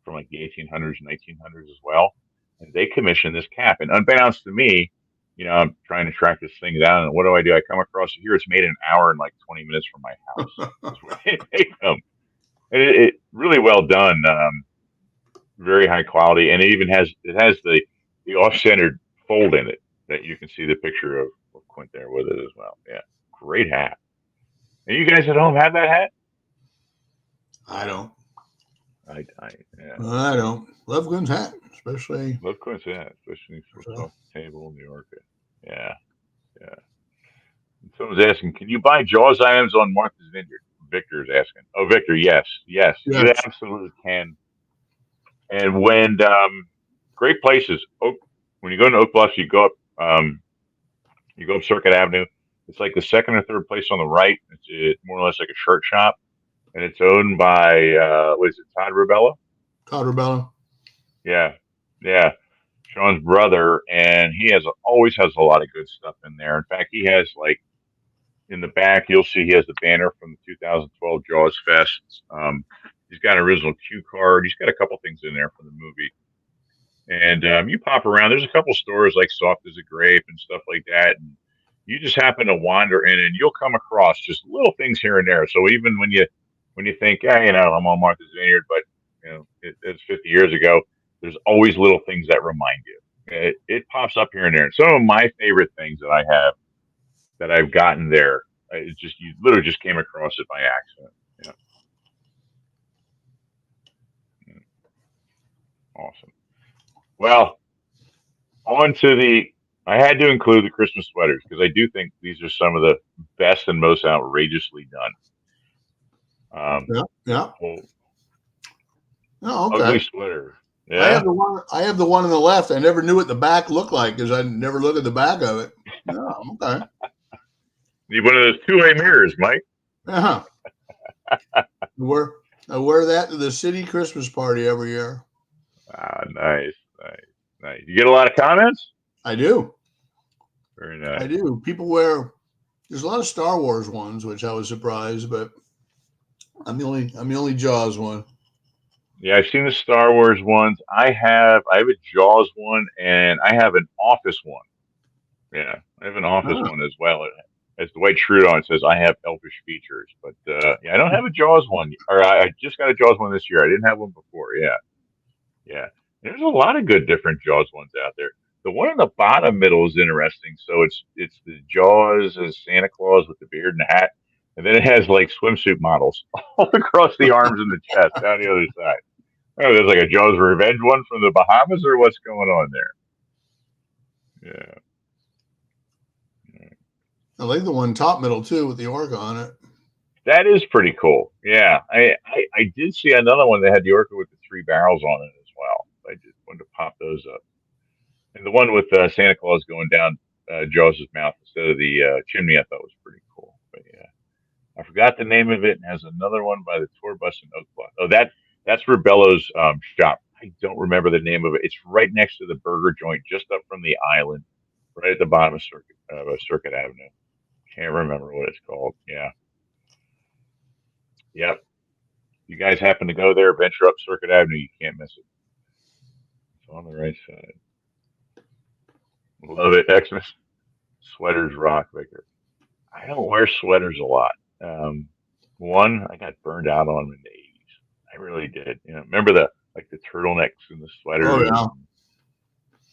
from like the 1800s, 1900s as well. And they commissioned this cap, and unbeknownst to me, I'm trying to track this thing down, and what do? I come across it here. It's made in an hour and like 20 minutes from my house. Is where they make them. And it really well done, very high quality, and it has the off centered fold in it that you can see the picture of Quint there with it as well. Yeah, great hat. And you guys at home have that hat? I don't. Yeah. I don't. Love Quinn's hat, especially. Love Quinn's hat, especially flips off the table in New York. Yeah, yeah. Someone's asking, can you buy Jaws items on Martha's Vineyard? Victor's asking. Oh, Victor, yes, yes, you Yes. absolutely can. And when great places, Oak, when you go to Oak Bluffs, you go up Circuit Avenue. It's like the second or third place on the right. It's more or less like a shirt shop, and it's owned by what is it, Todd Rubella? Todd Rebella. Yeah, yeah, Sean's brother, and he always has a lot of good stuff in there. In fact, he has like in the back, you'll see he has the banner from the 2012 Jaws Fest. He's got an original cue card. He's got a couple things in there from the movie. And you pop around. There's a couple stores like Soft as a Grape and stuff like that. And you just happen to wander in, and you'll come across just little things here and there. So even when you think, yeah, I'm on Martha's Vineyard, but it's 50 years ago. There's always little things that remind you. It pops up here and there. Some of my favorite things that I have that I've gotten there. It's just you literally just came across it by accident. Yeah, awesome. Well, on to the. I had to include the Christmas sweaters because I do think these are some of the best and most outrageously done. Yeah. Yeah. Well, Oh, ugly okay. sweater. I have Yeah. the one. I have the one on the left. I never knew what the back looked like because I never looked at the back of it. No. Okay. Need one of those two-way mirrors, Mike. Uh-huh. I wear that to the city Christmas party every year. Ah, nice, nice, nice. You get a lot of comments. I do. Very I nice. do. People wear. There's a lot of Star Wars ones, which I was surprised, but I'm the only Jaws one. Yeah, I've seen the Star Wars ones. I have a Jaws one, and I have an Office one. Yeah, I have an Office Ah. one as well. As Dwight Schrute on says, I have elfish features, but yeah, I don't have a Jaws one, or I just got a Jaws one this year. I didn't have one before. Yeah, yeah. There's a lot of good different Jaws ones out there. The one in the bottom middle is interesting. So it's the Jaws as Santa Claus with the beard and the hat, and then it has like swimsuit models all across the arms and the chest down the other side. Oh, there's like a Jaws Revenge one from the Bahamas, or what's going on there? Yeah. I like the one top middle too with the orca on it. That is pretty cool. Yeah, I did see another one that had the orca with the three barrels on it as well. I just wanted to pop those up. And the one with Santa Claus going down Jaws' mouth instead of the chimney, I thought was pretty cool. But yeah, I forgot the name of it. And has another one by the tour bus in Oak Bluff. Oh, that's Rubello's shop. I don't remember the name of it. It's right next to the burger joint, just up from the island, right at the bottom of Circuit Avenue. Can't remember what it's called. Yeah. Yep. You guys happen to go there, venture up Circuit Avenue, you can't miss it. It's on the right side. Love it. Xmas sweaters rock, Victor. I don't wear sweaters a lot. Um, One, I got burned out on them in the 80s. I really did. Remember the like the turtlenecks and the Oh sweaters. yeah.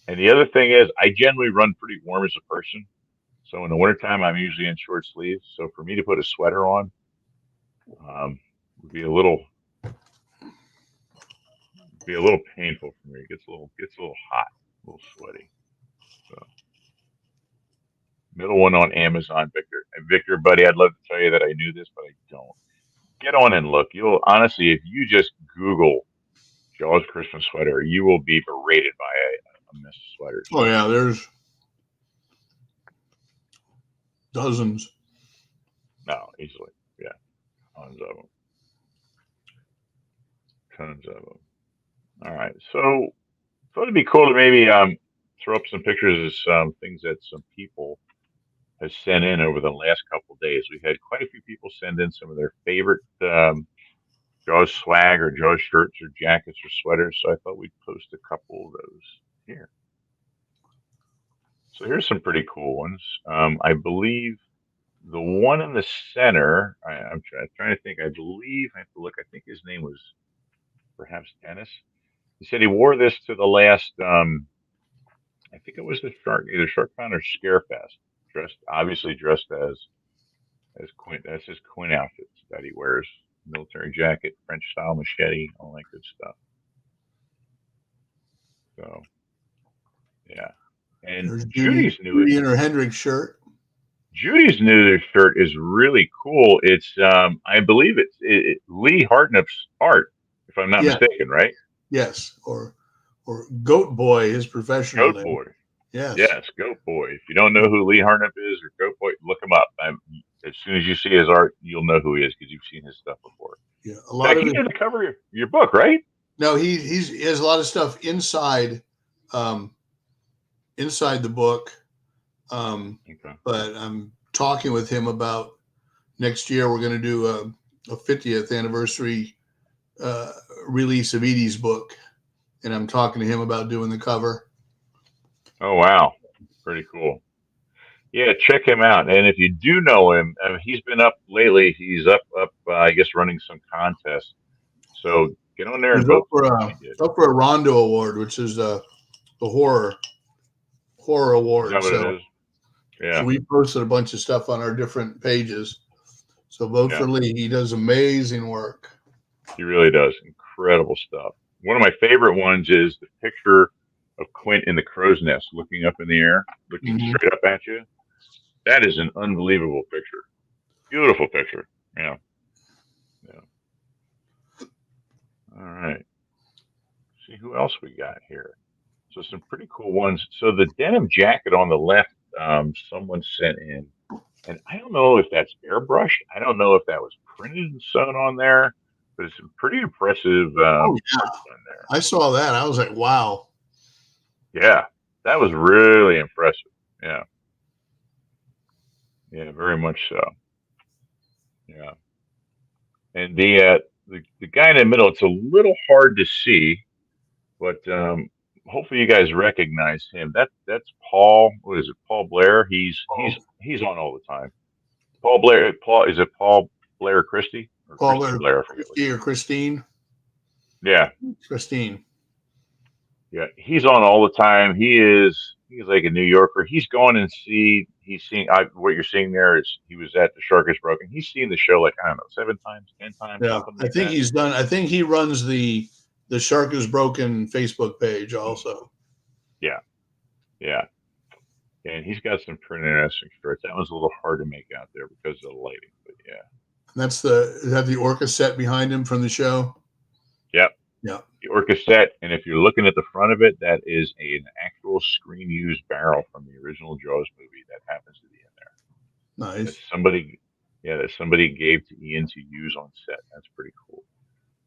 And the other thing is, I generally run pretty warm as a person. So in the wintertime, I'm usually in short sleeves. So for me to put a sweater on would be a little painful for me. It gets a little hot, a little sweaty. So middle one on Amazon, Victor. And Victor, buddy, I'd love to tell you that I knew this, but I don't. Get on and look. You'll honestly, if you just Google Jaws Christmas sweater, you will be berated by a mess of sweaters. Oh yeah. There's dozens. No, easily. Yeah, tons of them. Tons of them. All right. So thought it'd be cool to maybe throw up some pictures of some things that some people have sent in over the last couple of days. We've had quite a few people send in some of their favorite Jaws swag or Jaws shirts or jackets or sweaters. So I thought we'd post a couple of those here. So here's some pretty cool ones. I believe the one in the center, I'm trying to think. I believe, I have to look, I think his name was perhaps Dennis. He said he wore this to the last, I think it was either SharkCon or Scarefest. Obviously dressed as Quinn. That's his Quinn outfits that he wears military jacket, French style machete, all that good stuff. So yeah, and There's Judy in her Hendrix shirt. Judy's new shirt is really cool. It's I believe it's Lee Hartneff's art, if I'm not Yeah, mistaken, right? yes, or Goat Boy, his professional Goat name. Boy. Yes. Yes, Goat Boy. If you don't know who Lee Hartneff is or Goat Boy, look him up. As soon as you see his art, you'll know who he is because you've seen his stuff before. Yeah, a In lot fact, of he it. did the cover of your book, right? No, he has a lot of stuff um, inside the book. Okay. But I'm talking with him about next year. We're going to do a 50th anniversary uh, release of Edie's book, and I'm talking to him about doing the cover. Oh wow, pretty cool. Yeah, check him out. And if you do know him, I mean, he's been up lately. He's up. I guess running some contests. So get on there He and was vote for him when he did. up for a Rondo Award, which is the horror Is that award. what it So is? Yeah, we posted a bunch of stuff on our different pages. So vote yeah. for Lee. He does amazing work. He really does. Incredible stuff. One of my favorite ones is the picture of Quint in the crow's nest looking up in the air, looking Mm-hmm. straight up at you. That is an unbelievable picture. Beautiful picture. Yeah. Yeah. All right. See who else we got here. So some pretty cool ones. So the denim jacket on the left, someone sent in, and I don't know if that's airbrushed. I don't know if that was printed and sewn on there, but it's some pretty impressive Oh yeah, art done there. I saw that. I was like, wow. Yeah, that was really impressive. Yeah, yeah, very much so. Yeah, and the guy in the middle, it's a little hard to see, but hopefully you guys recognize him. That's Paul. What is it? Paul Blair. He's on all the time. Paul Blair. Paul is it Paul Blair Christie or Paul Christian or Blair? I forget which Christy or one. Christine. Yeah, Christine. yeah, he's on all the time. He's like a New Yorker. He's going and he's seeing what you're seeing there is he was at the Shark is Broken. He's seen the show like I don't know 7 times, 10 times, Yeah, something I like think that. he's done. I think he runs the Shark is Broken Facebook page also. Yeah, yeah, and he's got some pretty interesting shirts. That was a little hard to make out there because of the lighting, but yeah, And that's the Orca set behind him from the show. yep. Yeah, The Orca set, and if you're looking at the front of it, that is an actual screen used barrel from the original Jaws movie that happens to be in there. That nice. somebody gave to Ian to use on set. That's pretty cool.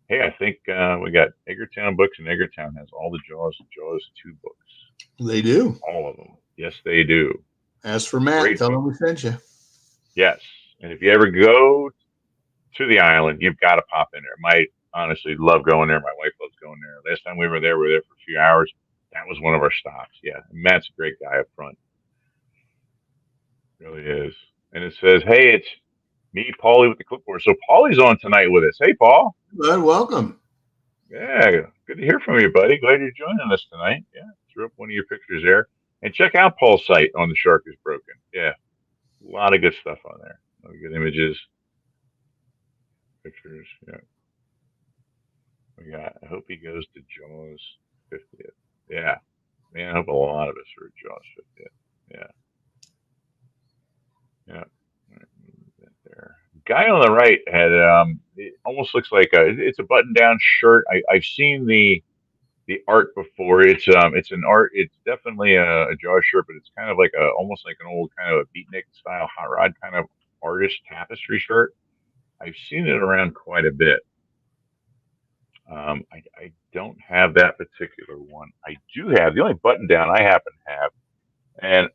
Hey, I think we got Eggertown Books, and Eggertown has all the Jaws 2 books. They do. All of them. Yes, they do. Ask for Matt. Great Tell book. him we sent you. Yes. And if you ever go to the island, you've got to pop in there. My honestly love going there. My wife loves going there. Last time we were there for a few hours. That was one of our stops. Yeah. And Matt's a great guy up front. Really is. And it says, hey, it's me, Paulie with the clipboard. So Paulie's on tonight with us. Hey, Paul. Good, welcome. Yeah, good to hear from you, buddy. Glad you're joining us tonight. Yeah, threw up one of your pictures there. And check out Paul's site on The Shark is Broken. Yeah, a lot of good stuff on there. A lot of good images, pictures. Yeah. I hope he goes to Jaws 50th. Yeah. Man, I hope a lot of us are at Jaws 50th. Yeah. Yeah. All right, move that there. Guy on the right had it almost looks like it's a button down shirt. I've seen the art before. It's an art. It's definitely a Jaws shirt, but it's kind of like almost like an old kind of a beatnik style hot rod kind of artist tapestry shirt. I've seen it around quite a bit. I don't have that particular one. I do have the only button down I happen to have, and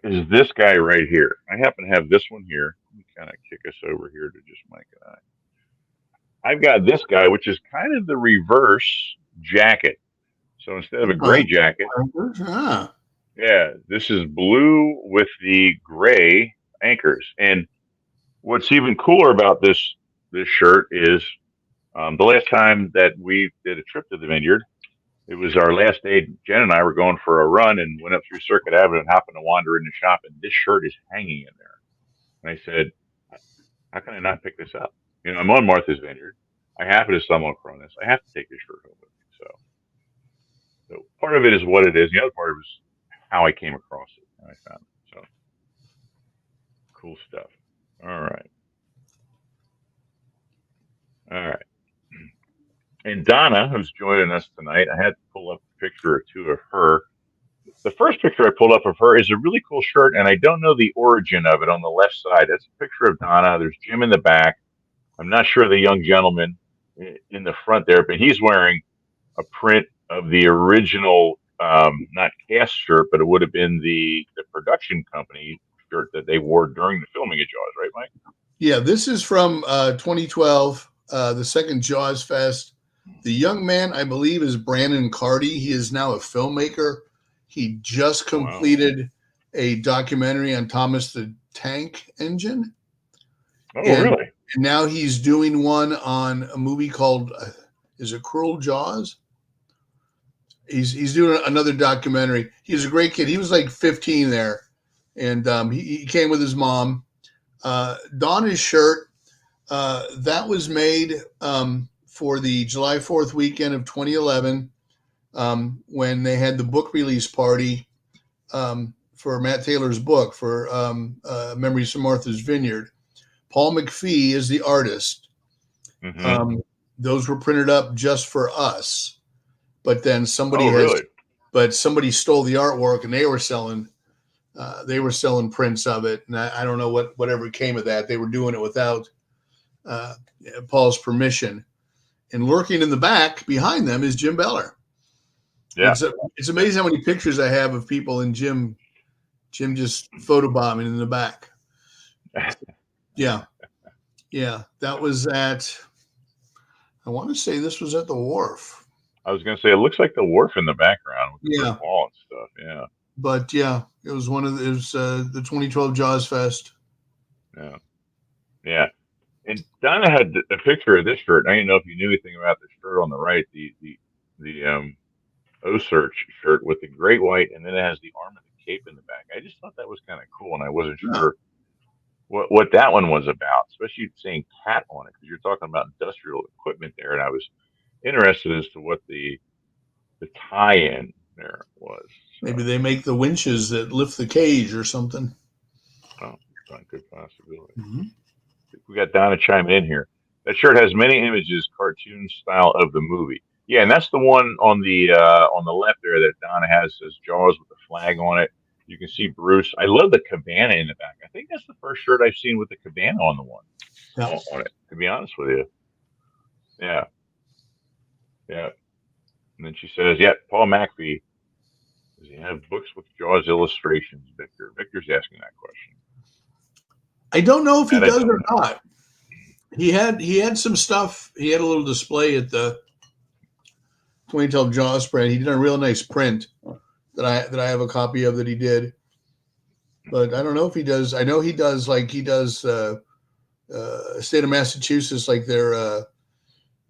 is this guy right here. I happen to have this one here. Let me kind of kick us over here to just Mike and I. I've got this guy, which is kind of the reverse jacket. So instead of a gray jacket, Ah, yeah, this is blue with the gray anchors. And what's even cooler about this shirt is the last time that we did a trip to the vineyard, it was our last day. Jen and I were going for a run and went up through Circuit Avenue and happened to wander in the shop, and this shirt is hanging in there. And I said, "How can I not pick this up?" I'm on Martha's Vineyard. I happen to stumble across this. I have to take this shirt home with me. So part of it is what it is. The other part was how I came across it and I found it. So cool stuff. All right. All right. And Donna, who's joining us tonight, I had to pull up a picture or two of her. The first picture I pulled up of her is a really cool shirt, and I don't know the origin of it on the left side. That's a picture of Donna. There's Jim in the back. I'm not sure the young gentleman in the front there, but he's wearing a print of the original, not cast shirt, but it would have been the production company shirt that they wore during the filming of Jaws, right, Mike? Yeah, this is from 2012, the second Jaws Fest. The young man, I believe, is Brandon Carty. He is now a filmmaker. He just Oh, wow. completed a documentary on Thomas the Tank Engine. Oh, And, really? and now he's doing one on a movie called, is it Cruel Jaws? He's doing another documentary. He's a great kid. He was like 15 there. And he came with his mom. Donna's shirt, that was made for the July 4th weekend of 2011 when they had the book release party for Matt Taylor's book for Memories from Martha's Vineyard. Paul McPhee is the artist. Mm-hmm. Those were printed up just for us, but then somebody really? somebody stole the artwork and they were selling prints of it, and I don't know whatever came of that. They were doing it without Paul's permission. And lurking in the back behind them is Jim Beller. Yeah. It's amazing how many pictures I have of people and Jim just photobombing in the back. Yeah. That was at, I want to say this was at the wharf. I was going to say, it looks like the wharf in the background with the brick wall and stuff. Yeah. But yeah, it was the 2012 Jaws Fest. Yeah. And Donna had a picture of this shirt. I didn't know if you knew anything about the shirt on the right, the O-Search shirt with the great white, and then it has the arm of the cape in the back. I just thought that was kind of cool, and I wasn't sure what that one was about, especially saying cat on it, because you're talking about industrial equipment there, and I was interested as to what the tie-in there was. So, maybe they make the winches that lift the cage or something. Oh, that's a good possibility. Mm-hmm. We got Donna chiming in here. That shirt has many images, cartoon style of the movie. Yeah, and that's the one on the left there that Donna has says Jaws with the flag on it. You can see Bruce. I love the cabana in the back. I think that's the first shirt I've seen with the cabana on the one on it. To be honest with you, yeah. And then she says, "Yeah, Paul McPhee. Does he have books with Jaws illustrations?" Victor's asking that question. I don't know if he does or not. He had some stuff. He had a little display at the 2012 Jaws spread. He did a real nice print that I have a copy of that he did. But I don't know if he does. I know he does state of Massachusetts, like their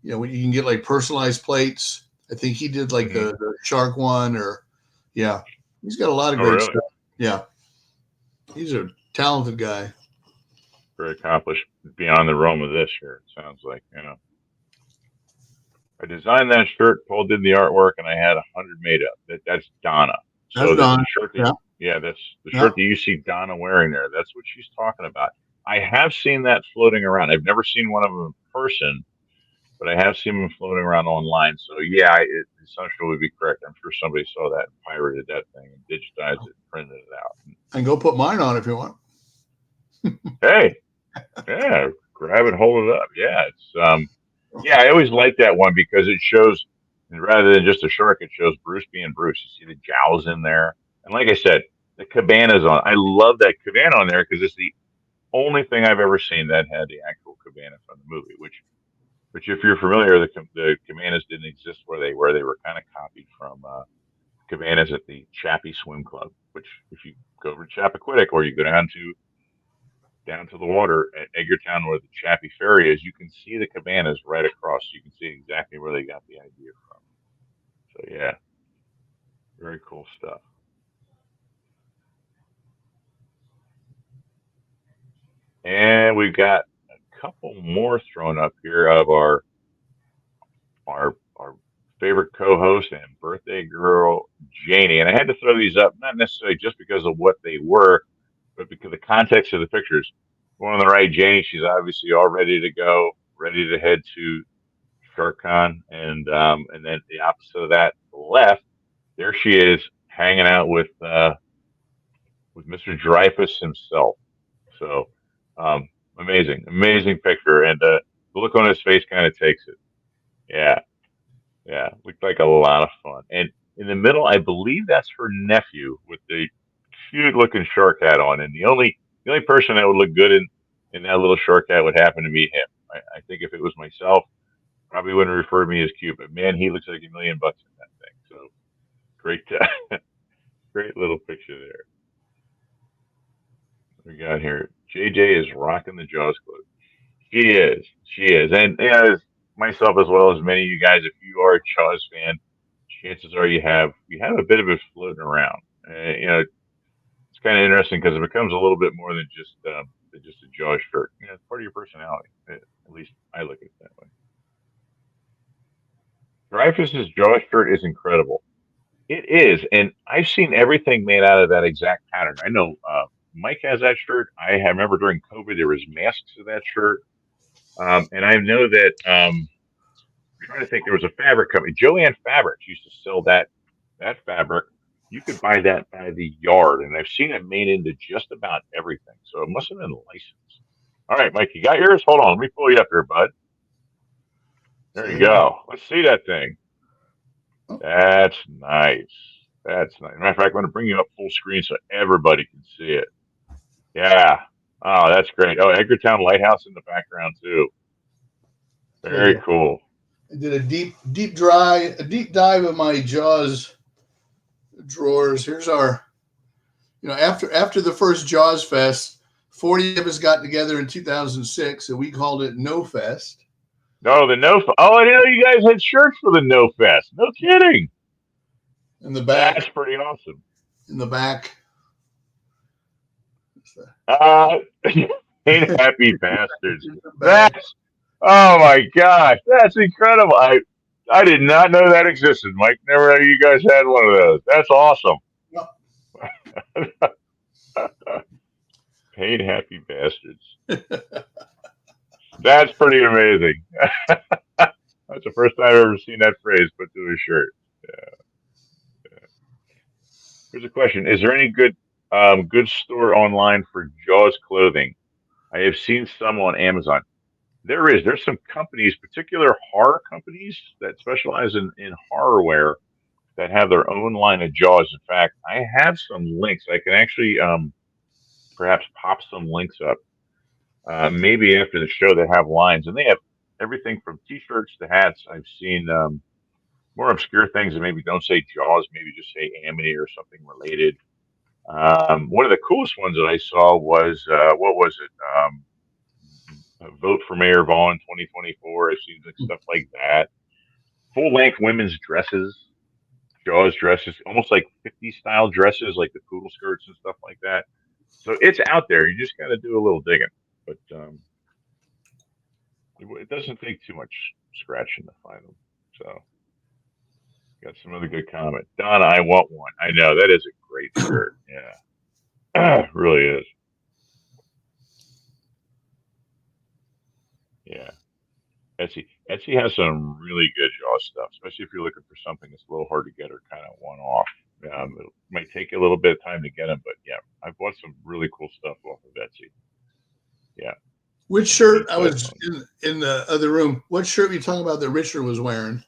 when you can get like personalized plates. I think he did like the shark one, or he's got a lot of great stuff. Yeah, he's a talented guy. Very accomplished beyond the realm of this here. It sounds like, I designed that shirt. Paul did the artwork, and I had 100 made up. That's Donna. So that's Donna. Shirt that's the shirt that you see Donna wearing there. That's what she's talking about. I have seen that floating around. I've never seen one of them in person, but I have seen them floating around online. So the assumption would be correct. I'm sure somebody saw that and pirated that thing and digitized it and printed it out. And go put mine on if you want. Hey. Yeah, grab it, hold it up. Yeah, it's I always like that one because it shows, and rather than just a shark, it shows Bruce being Bruce. You see the jowls in there, and like I said, the cabana's on. I love that cabana on there because it's the only thing I've ever seen that had the actual cabana from the movie. Which if you're familiar, the cabanas didn't exist where they were. They were kind of copied from cabanas at the Chappie Swim Club. Which, if you go over to Chappaquiddick or you go down to the water at Edgartown where the Chappie Ferry is, you can see the cabanas right across. You can see exactly where they got the idea from. So very cool stuff. And we've got a couple more thrown up here of our favorite co-host and birthday girl Janie, and I had to throw these up not necessarily just because of what they were, but because the context of the pictures. One on the right, Janie, she's obviously all ready to go, ready to head to SharkCon, and then the opposite of that, the left, there she is hanging out with Mr. Dreyfus himself. So amazing, amazing picture, and the look on his face kind of takes it. Yeah, yeah, looked like a lot of fun. And in the middle, I believe that's her nephew with the cute looking shark hat on. And the only person that would look good in that little shark hat would happen to be him. I think if it was myself, probably wouldn't refer to me as cute, but man, he looks like $1 million in that thing. So great, great little picture there. We got here. JJ is rocking the Jaws clothes. She is, and as myself as well as many of you guys, if you are a Jaws fan, chances are you have a bit of it floating around. It's kind of interesting because it becomes a little bit more than just a Jaws shirt. It's part of your personality. At least I look at it that way. Dreyfus's Jaws shirt is incredible. It is, and I've seen everything made out of that exact pattern. I know Mike has that shirt. Remember during COVID there was masks of that shirt, and I know that I'm trying to think. There was a fabric company, Joanne Fabrics, used to sell that fabric. You could buy that by the yard, and I've seen it made into just about everything. So it must have been licensed. All right, Mike, you got yours? Hold on, let me pull you up here, bud. There you go. Let's see that thing. That's nice. That's nice. Matter of fact, I'm going to bring you up full screen so everybody can see it. Yeah. Oh, that's great. Oh, Edgartown Lighthouse in the background too. Very cool. I did a deep dive of my Jaws drawers. Here's our, after the first Jaws Fest, 40 of us got together in 2006, and we called it No Fest. No, the No. Oh, I didn't know you guys had shirts for the No Fest. No kidding. In the back. That's pretty awesome. In the back. Ain't happy bastards. That's, oh my gosh, that's incredible. I did not know that existed, Mike. Never knew you guys had one of those. That's awesome. Paid happy bastards. That's pretty amazing. That's the first time I've ever seen that phrase put to a shirt. Yeah. Here's a question: is there any good store online for Jaws clothing? I have seen some on Amazon. There is. There's some companies, particular horror companies that specialize in horror wear that have their own line of Jaws. In fact, I have some links. I can actually perhaps pop some links up. Maybe after the show, they have lines, and they have everything from T-shirts to hats. I've seen more obscure things that maybe don't say Jaws, maybe just say Amity or something related. One of the coolest ones that I saw was what was it? Vote for Mayor Vaughn 2024. I've seen stuff like that. Full length women's dresses, Jaws dresses, almost like 50 style dresses, like the poodle skirts and stuff like that. So it's out there. You just got to do a little digging, but it doesn't take too much scratching to find them. So got some other good comment. Donna, I want one. I know that is a great shirt. Yeah, really is. Yeah. Etsy has some really good Jaws stuff, especially if you're looking for something that's a little hard to get or kind of one off. It might take you a little bit of time to get them, but yeah, I bought some really cool stuff off of Etsy. Yeah. Which shirt? I was in the other room. What shirt were you talking about that Richard was wearing?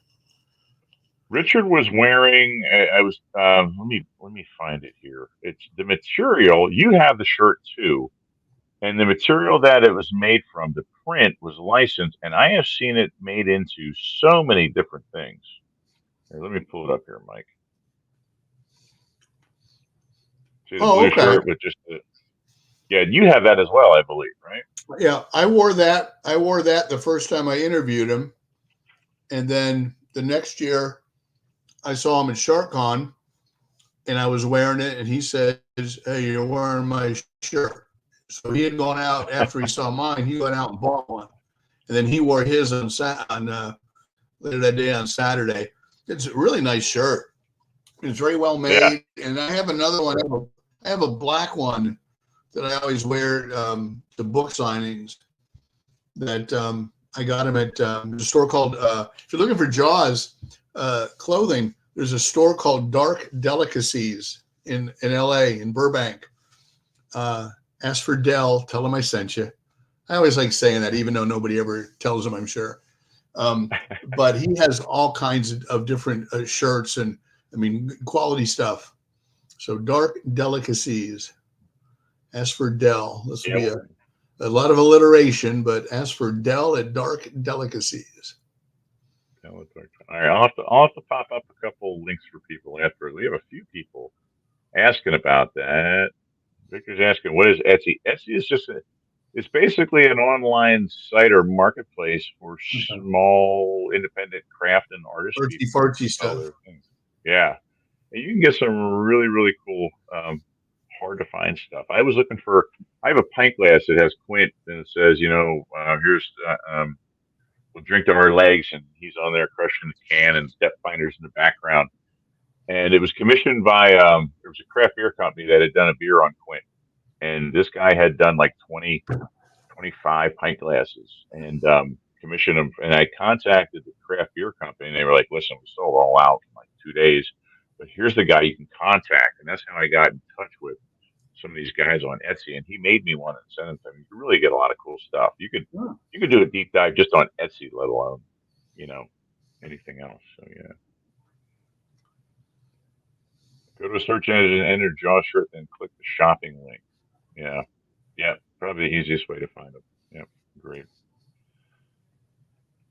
Richard was wearing. I was. Let me find it here. It's the material. You have the shirt too, and the material that it was made from, the print was licensed, and I have seen it made into so many different things. Here, let me pull it up here, Mike. See the blue shirt with just the. Yeah, you have that as well, I believe, right? Yeah, I wore that. I wore that the first time I interviewed him, and then the next year, I saw him at SharkCon, and I was wearing it, and he said, "Hey, you're wearing my shirt." So he had gone out after he saw mine. He went out and bought one, and then he wore his on later that day on Saturday. It's a really nice shirt. It's very well Yeah. made. And I have another one. I have a black one that I always wear to book signings. That I got him at a store called. If you're looking for Jaws clothing, there's a store called Dark Delicacies in L.A. in Burbank. Ask for Dell. Tell him I sent you. I always like saying that, even though nobody ever tells him, I'm sure. But he has all kinds of different shirts and, I mean, quality stuff. So Dark Delicacies. Ask for Dell. This will be a lot of alliteration, but ask for Dell at Dark Delicacies. All right, I'll have to pop up a couple links for people after. We have a few people asking about that. Victor's asking, what is Etsy? Etsy is it's basically an online site or marketplace for small independent craft and artist Artsy people. fartsy stuff. Yeah. And you can get some really, really cool, hard to find stuff. I was looking for, I have a pint glass that has Quint and it says, here's, we'll drink to our legs. And he's on there crushing the can and step finders in the background. And it was commissioned by, there was a craft beer company that had done a beer on Quint. And this guy had done like 20, 25 pint glasses and commissioned them. And I contacted the craft beer company and they were like, listen, we sold all out in like 2 days, but here's the guy you can contact. And that's how I got in touch with some of these guys on Etsy, and he made me one and sent it to me. You can really get a lot of cool stuff. You could do a deep dive just on Etsy, let alone, anything else. So yeah. Go to a search engine, enter Jaws shirt, then click the shopping link. Yeah. Yeah. Probably the easiest way to find them. Yep. Great.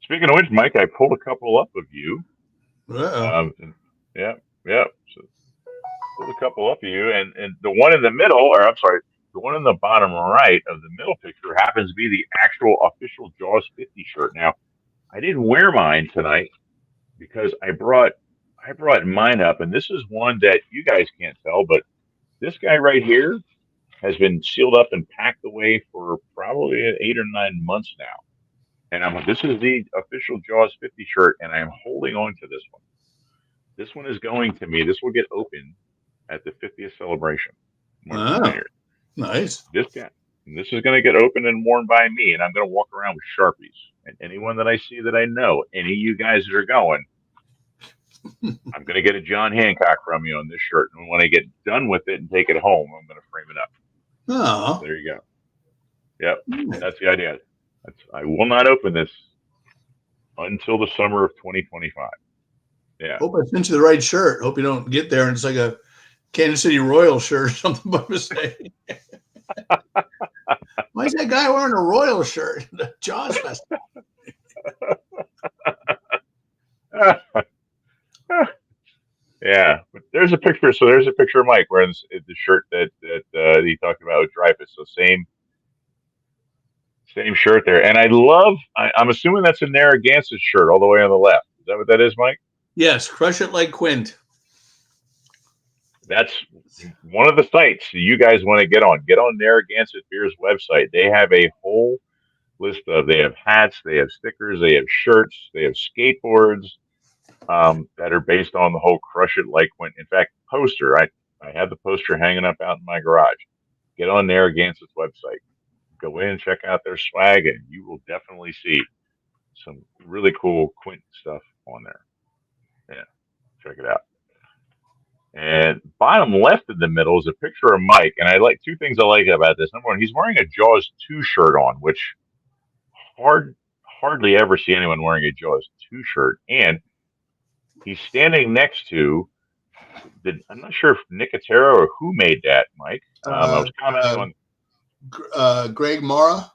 Speaking of which, Mike, I pulled a couple up of you. Yeah. So pulled a couple up of you, and the one in the middle, or I'm sorry, the one in the bottom right of the middle picture happens to be the actual official Jaws 50 shirt. Now, I didn't wear mine tonight because I brought mine up, and this is one that you guys can't tell, but this guy right here has been sealed up and packed away for probably 8 or 9 months now. And this is the official Jaws 50 shirt, and I'm holding on to this one. This one is going to me. This will get opened at the 50th celebration. Nice. This is going to get opened and worn by me, and I'm going to walk around with Sharpies. And anyone that I see that I know, any of you guys that are going, I'm going to get a John Hancock from you on this shirt. And when I get done with it and take it home, I'm going to frame it up. Oh. There you go. Yep. That's the idea. I will not open this until the summer of 2025. Yeah. Hope I sent you the right shirt. Hope you don't get there and it's like a Kansas City Royal shirt or something by mistake. Why is that guy wearing a Royal shirt? The Jaws Festival. Yeah, but there's a picture. So there's a picture of Mike wearing the shirt that he talked about with Dreyfuss. So same shirt there. And I'm assuming that's a Narragansett shirt all the way on the left. Is that what that is, Mike? Yes, crush it like Quint. That's one of the sites you guys want to get on. Get on Narragansett Beer's website. They have a whole list they have hats, they have stickers, they have shirts, they have skateboards that are based on the whole crush it like Quint. In fact, poster. I have the poster hanging up out in my garage. Get on Narragansett's website. Go in, check out their swag, and you will definitely see some really cool Quint stuff on there. Yeah, check it out. And bottom left in the middle is a picture of Mike, and I like two things I like about this. Number one, he's wearing a Jaws 2 shirt on, which hardly ever see anyone wearing a Jaws 2 shirt, and he's standing next to I'm not sure if Nicotero or who made that, Mike. I was commenting on Greg Mara.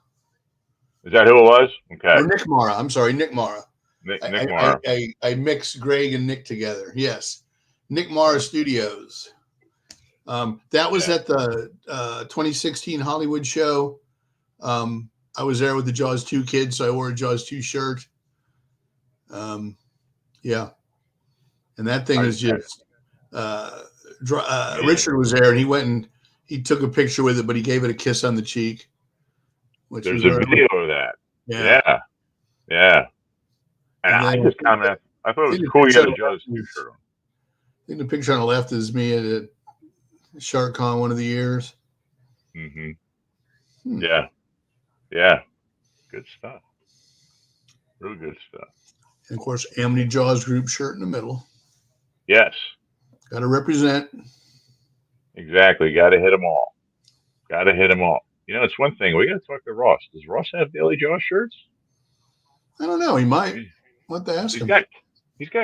Is that who it was? Okay. Or Nick Mara. I'm sorry, Nick Mara. Nick Mara. I mixed Greg and Nick together. Yes. Nick Mara Studios. That was at the 2016 Hollywood show. I was there with the Jaws 2 kids, so I wore a Jaws 2 shirt. Yeah. And that thing is just Richard was there, and he went and he took a picture with it, but he gave it a kiss on the cheek, which There's was a very, video of that. yeah. Yeah. Yeah. And And I then just commented, I thought I it was think the cool you picture had on a the left Jaws 2 is, shirt on. I think the picture on the left is me at a SharkCon one of the years. Mm-hmm. Hmm. Yeah. Yeah. Good stuff. Real good stuff. And of course, Amity Jaws group shirt in the middle. Yes. Got to represent. Exactly. Got to hit them all. Got to hit them all. You know, it's one thing. We got to talk to Ross. Does Ross have Daily Jaws shirts? I don't know. He might. He- We'll have to ask He's him. got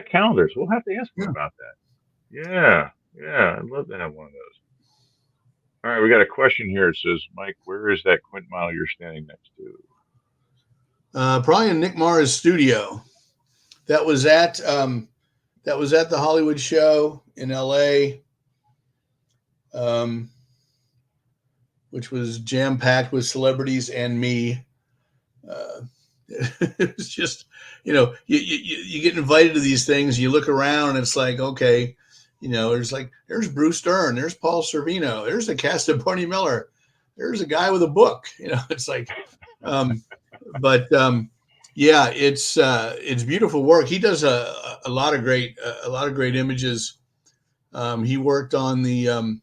calendars. We'll have to ask him Yeah. about that. Yeah. Yeah. I'd love to have one of those. All right. We got a question here. It says, Mike, where is that quint model you're standing next to? Probably in Nick Mara's studio. That was at the Hollywood show in LA, which was jam packed with celebrities and me. It was just, you get invited to these things. You look around and it's like, okay, there's Bruce Dern, there's Paul Sorvino, there's the cast of Barney Miller, there's a guy with a book. It's like, but yeah, it's beautiful work. He does a lot of great images. He worked on the.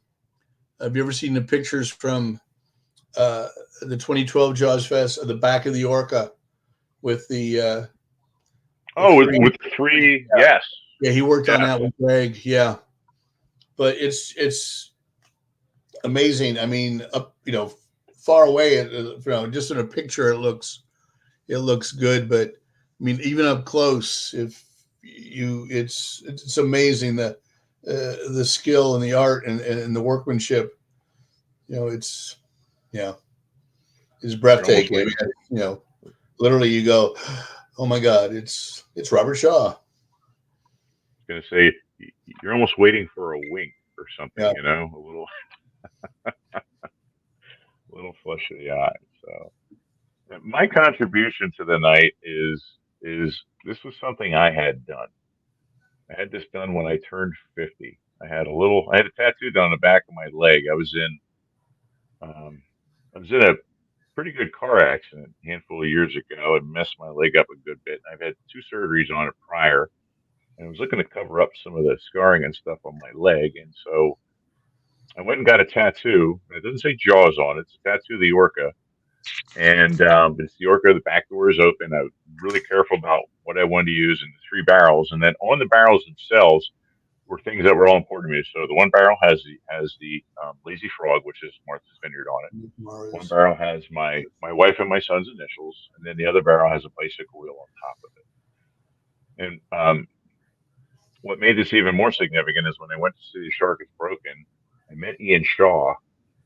Have you ever seen the pictures from the 2012 Jaws Fest of the back of the Orca with the? With three. Yeah. Yes. Yeah, he worked on that with Greg. Yeah, but it's amazing. I mean, up far away, just in a picture, it looks good, but I mean, even up close, it's amazing the skill and the art and the workmanship. It's breathtaking. I mean, literally, you go, oh my God, it's Robert Shaw. I was going to say, you're almost waiting for a wink or something, Yeah. a little flush of the eye. So my contribution to the night is this was something I had done. I had this done when I turned 50. I had a tattoo done on the back of my leg. I was in a pretty good car accident a handful of years ago and messed my leg up a good bit. I've had 2 surgeries on it prior, and I was looking to cover up some of the scarring and stuff on my leg. And so I went and got a tattoo. It doesn't say Jaws on it. It's a tattoo of the Orca. And it's the Orca. The back door is open. I was really careful about what I wanted to use in the 3 barrels. And then on the barrels themselves were things that were all important to me. So the one barrel has the Lazy Frog, which is Martha's Vineyard on it. One barrel has my wife and my son's initials. And then the other barrel has a bicycle wheel on top of it. And what made this even more significant is when I went to see The Shark is Broken, I met Ian Shaw,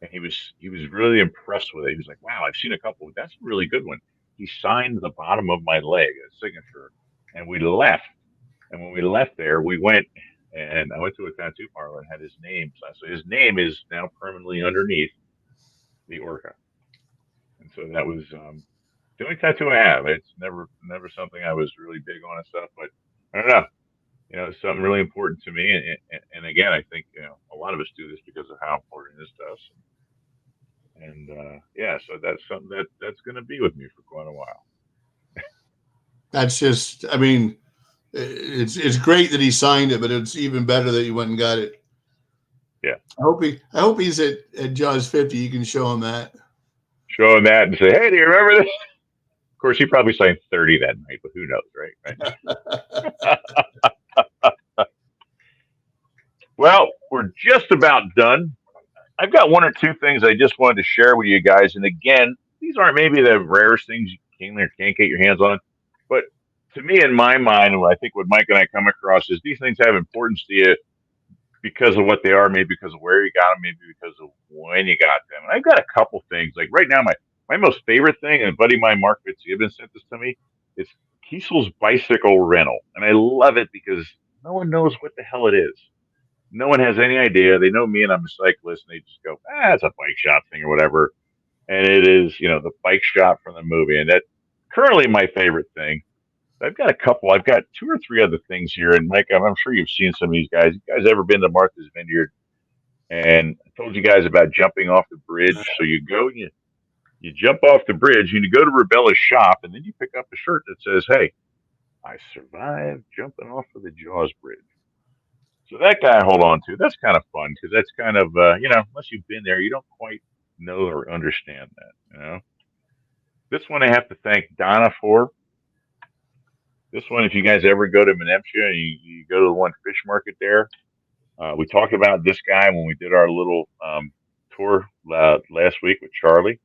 and he was really impressed with it. He was like, "Wow, I've seen a couple. That's a really good one." He signed the bottom of my leg, a signature, and we left. And when we left there, we went and I went to a tattoo parlor and had his name. So his name is now permanently underneath the Orca, and so that was the only tattoo I have. It's never something I was really big on and stuff, but I don't know. It's something really important to me. And again, I think, a lot of us do this because of how important it is to us. And yeah, so that's something that's going to be with me for quite a while. That's just, I mean, it's great that he signed it, but it's even better that you went and got it. Yeah. I hope he's at Jaws 50. You can show him that. Show him that and say, "Hey, do you remember this?" Of course, he probably signed 30 that night, but who knows, right? Well, we're just about done. I've got 1 or 2 things I just wanted to share with you guys. And again, these aren't maybe the rarest things you can or can't get your hands on. But to me, in my mind, and I think what Mike and I come across is these things have importance to you because of what they are, maybe because of where you got them, maybe because of when you got them. And I've got a couple things. Like right now, my most favorite thing, and a buddy of mine, Mark Fitzgibbon, sent this to me, is Kiesel's bicycle rental. And I love it because no one knows what the hell it is. No one has any idea. They know me and I'm a cyclist, and they just go, it's a bike shop thing or whatever. And it is, the bike shop from the movie. And that's currently my favorite thing. I've got a couple. I've got 2 or 3 other things here. And Mike, I'm sure you've seen some of these guys. You guys ever been to Martha's Vineyard And I told you guys about jumping off the bridge. So you go, you jump off the bridge, and you go to Rubella's shop, and then you pick up a shirt that says, "Hey, I survived jumping off of the Jaws Bridge." So that guy I hold on to. That's kind of fun because that's kind of unless you've been there, you don't quite know or understand that. This one I have to thank Donna for. This one, if you guys ever go to Menemcia and you go to the one fish market there, we talked about this guy when we did our little tour last week with Charlie,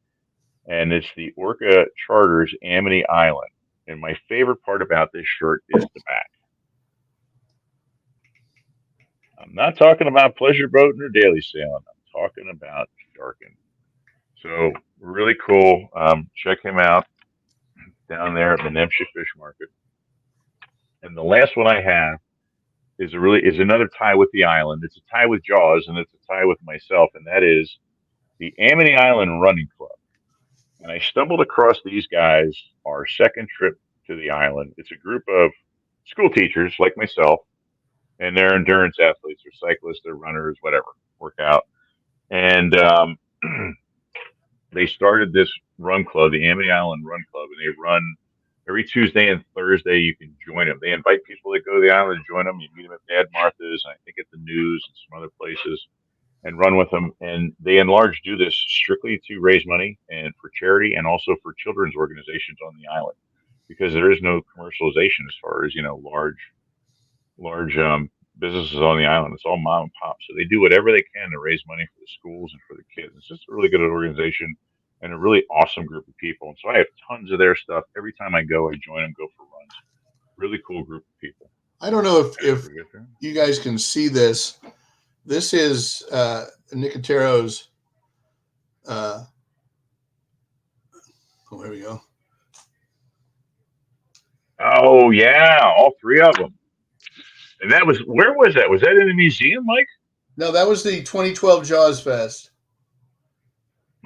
and it's the Orca Charters Amity Island. And my favorite part about this shirt is the back. I'm not talking about pleasure boating or daily sailing. I'm talking about sharking. So really cool. Check him out down there at the Menemcia Fish Market. And the last one I have is another tie with the island. It's a tie with Jaws, and it's a tie with myself, and that is the Amity Island Running Club. And I stumbled across these guys our second trip to the island. It's a group of school teachers like myself, and they're endurance athletes, or cyclists, or runners, whatever, work out. And they started this run club, the Amity Island Run Club, and they run every Tuesday and Thursday. You can join them. They invite people that go to the island to join them. You meet them at Bad Martha's, and I think at the News and some other places, and run with them. And they, in large, do this strictly to raise money and for charity, and also for children's organizations on the island, because there is no commercialization as far as large businesses on the island. It's all mom and pop, so they do whatever they can to raise money for the schools and for the kids. It's just a really good organization and a really awesome group of people. And so I have tons of their stuff. Every time I go, I join them, go for runs. Really cool group of people. I don't know if you guys can see this. This is Nicotero's. Oh, there we go. Oh yeah, all three of them. And that was, where was that? Was that in the museum, Mike? No, that was the 2012 Jaws Fest.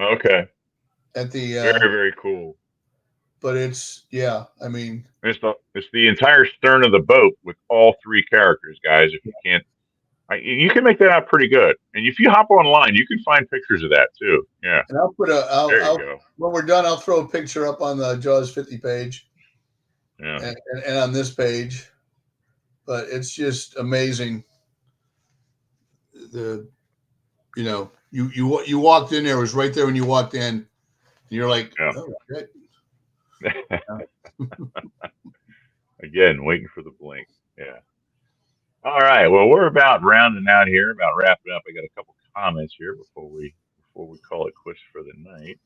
Okay. At the very, very cool. But it's I mean, it's the entire stern of the boat with all three characters, guys. If you can't, you can make that out pretty good. And if you hop online, you can find pictures of that too. Yeah. And I'll put there you go. When we're done, I'll throw a picture up on the Jaws 50 page. Yeah. And on this page. But it's just amazing. You walked in there, it was right there when you walked in, and you're like, oh shit. Again, waiting for the blink. Yeah. All right. Well, we're about rounding out here, about wrapping up. I got a couple comments here before we call it quits for the night.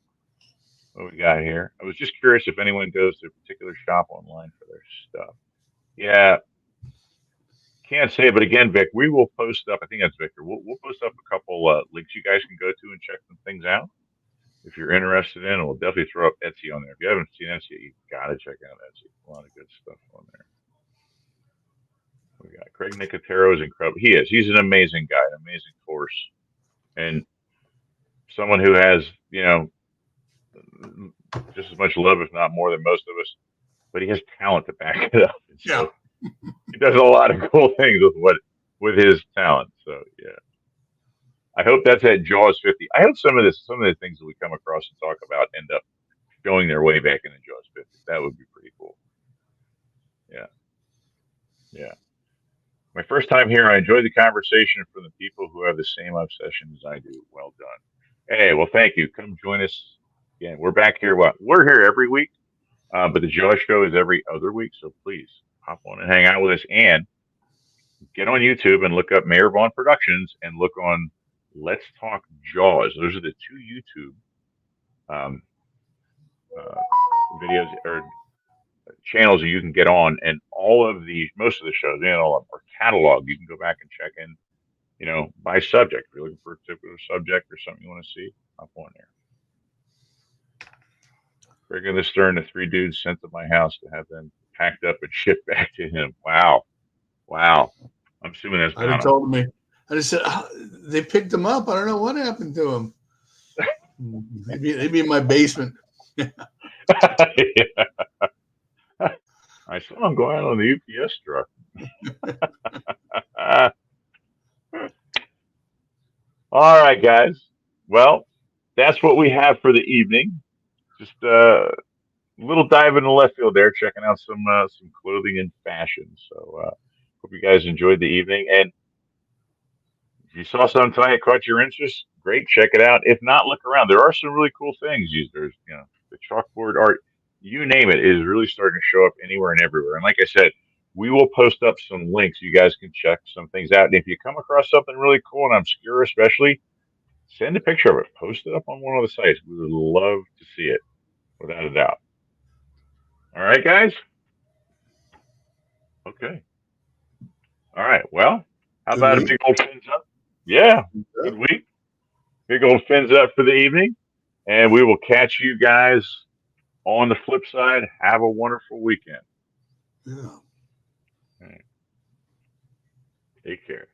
What we got here? I was just curious if anyone goes to a particular shop online for their stuff. Yeah. Can't say, but again, Vic, we will post up. I think that's Victor. We'll post up a couple links you guys can go to and check some things out if you're interested in. We'll definitely throw up Etsy on there. If you haven't seen Etsy, you got to check out Etsy. A lot of good stuff on there. We got Craig Nicotero is incredible. He is. He's an amazing guy, an amazing force, and someone who has just as much love, if not more, than most of us. But he has talent to back it up. So he does a lot of cool things with his talent. So yeah, I hope that's at Jaws 50. I hope some of the things that we come across and talk about end up going their way back into Jaws 50. That would be pretty cool. Yeah, yeah. My first time here, I enjoyed the conversation from the people who have the same obsession as I do. Well done. Hey, well, thank you. Come join us again. We're back here. We're here every week, but the Jaws show is every other week. So please hop on and hang out with us, and get on YouTube and look up Mayor Vaughn Productions and look on Let's Talk Jaws. Those are the two YouTube videos or channels that you can get on, and most of the shows, are catalog. You can go back and check in, by subject. If you're looking for a particular subject or something you want to see, hop on there. Bringing the stern, the three dudes sent to my house to have them packed up and shipped back to him. Wow. I'm assuming that's Donna. Told me. I just said they picked him up. I don't know what happened to him. Maybe in my basement. Yeah. I saw him go out on the UPS truck. All right, guys. Well, that's what we have for the evening. Just little dive into left field there, checking out some clothing and fashion. So hope you guys enjoyed the evening. And if you saw something tonight that caught your interest, great, check it out. If not, look around. There are some really cool things. There's the chalkboard art, you name it, is really starting to show up anywhere and everywhere. And like I said, we will post up some links. You guys can check some things out. And if you come across something really cool and obscure, especially, send a picture of it. Post it up on one of the sites. We would love to see it, without a doubt. All right, guys. Okay. All right. Well, how Good about a week. big old fins up? Yeah. Good week. Big old fins up for the evening. And we will catch you guys on the flip side. Have a wonderful weekend. Yeah. All right. Take care.